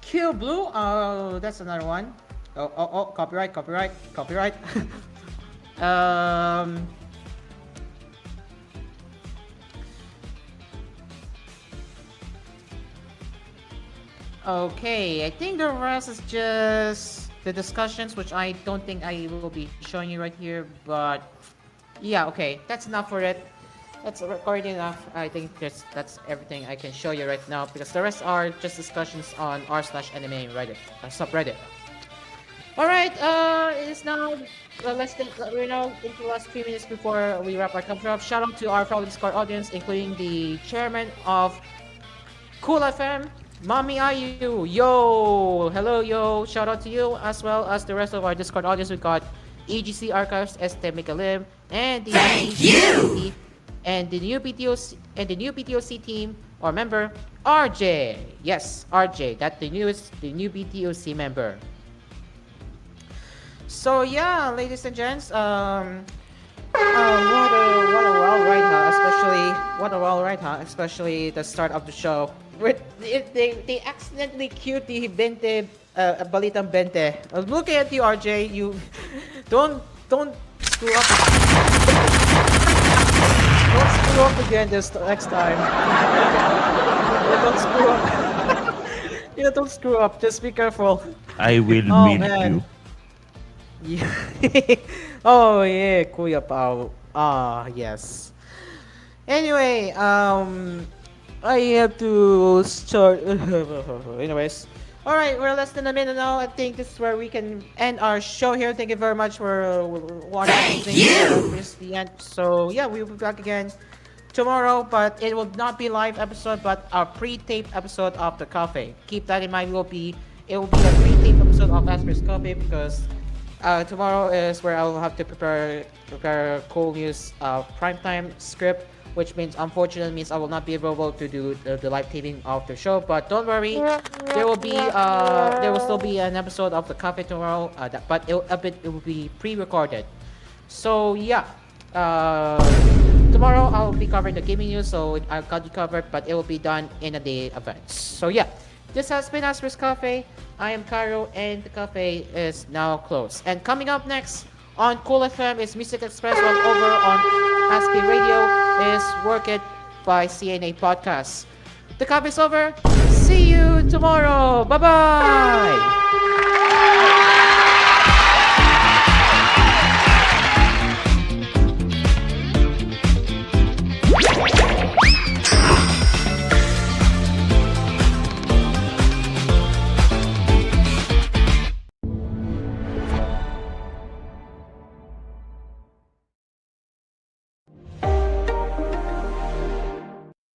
Kill Blue, oh, that's another one. Oh, copyright. Okay, I think the rest is just the discussions, which I don't think I will be showing you right here, but yeah, okay, that's enough for it. That's recording enough. I think that's everything I can show you right now, because the rest are just discussions on r/anime Reddit, subreddit. Alright, it is now we're now into the last 3 minutes before we wrap our coverage up. Shout out to our fellow Discord audience, including the chairman of Cool FM, Mommy Ayu. Yo! Hello, yo! Shout out to you, as well as the rest of our Discord audience. We got EGC Archives, Este Mikalim, and the new BTOC team or member, RJ. Yes, RJ. That's the new BTOC member. So yeah, ladies and gents, what a world right now, especially the start of the show. They accidentally queued the Balitang Bente. I was looking at you, RJ. You don't screw up. Don't screw up again this next time. Don't screw up. Don't screw up. Just be careful. I will Oh, meet man. you. Yeah. Oh yeah, Kuya Pao. Ah, yes. Anyway, I have to start. Anyways, all right, we're less than a minute now. I think this is where we can end our show here. Thank you very much for watching. This is the end. So yeah, we will be back again tomorrow, but it will not be live episode, but a pre-taped episode of the cafe. Keep that in mind. It will be a pre-taped episode of Asphere's Cafe, because tomorrow is where I will have to prepare Cool News primetime script, which unfortunately means I will not be able to do the live taping of the show. But don't worry, there will still be an episode of the cafe tomorrow. But it will be pre-recorded. So yeah, tomorrow I'll be covering the gaming news, so I got you covered. But it will be done in a day advance. So yeah. This has been Asphere's Cafe. I am Cairo, and the cafe is now closed. And coming up next on Cool FM is Music Express, while over on Asphere Radio is Work It by CNA Podcast. The cafe is over. See you tomorrow. Bye-bye.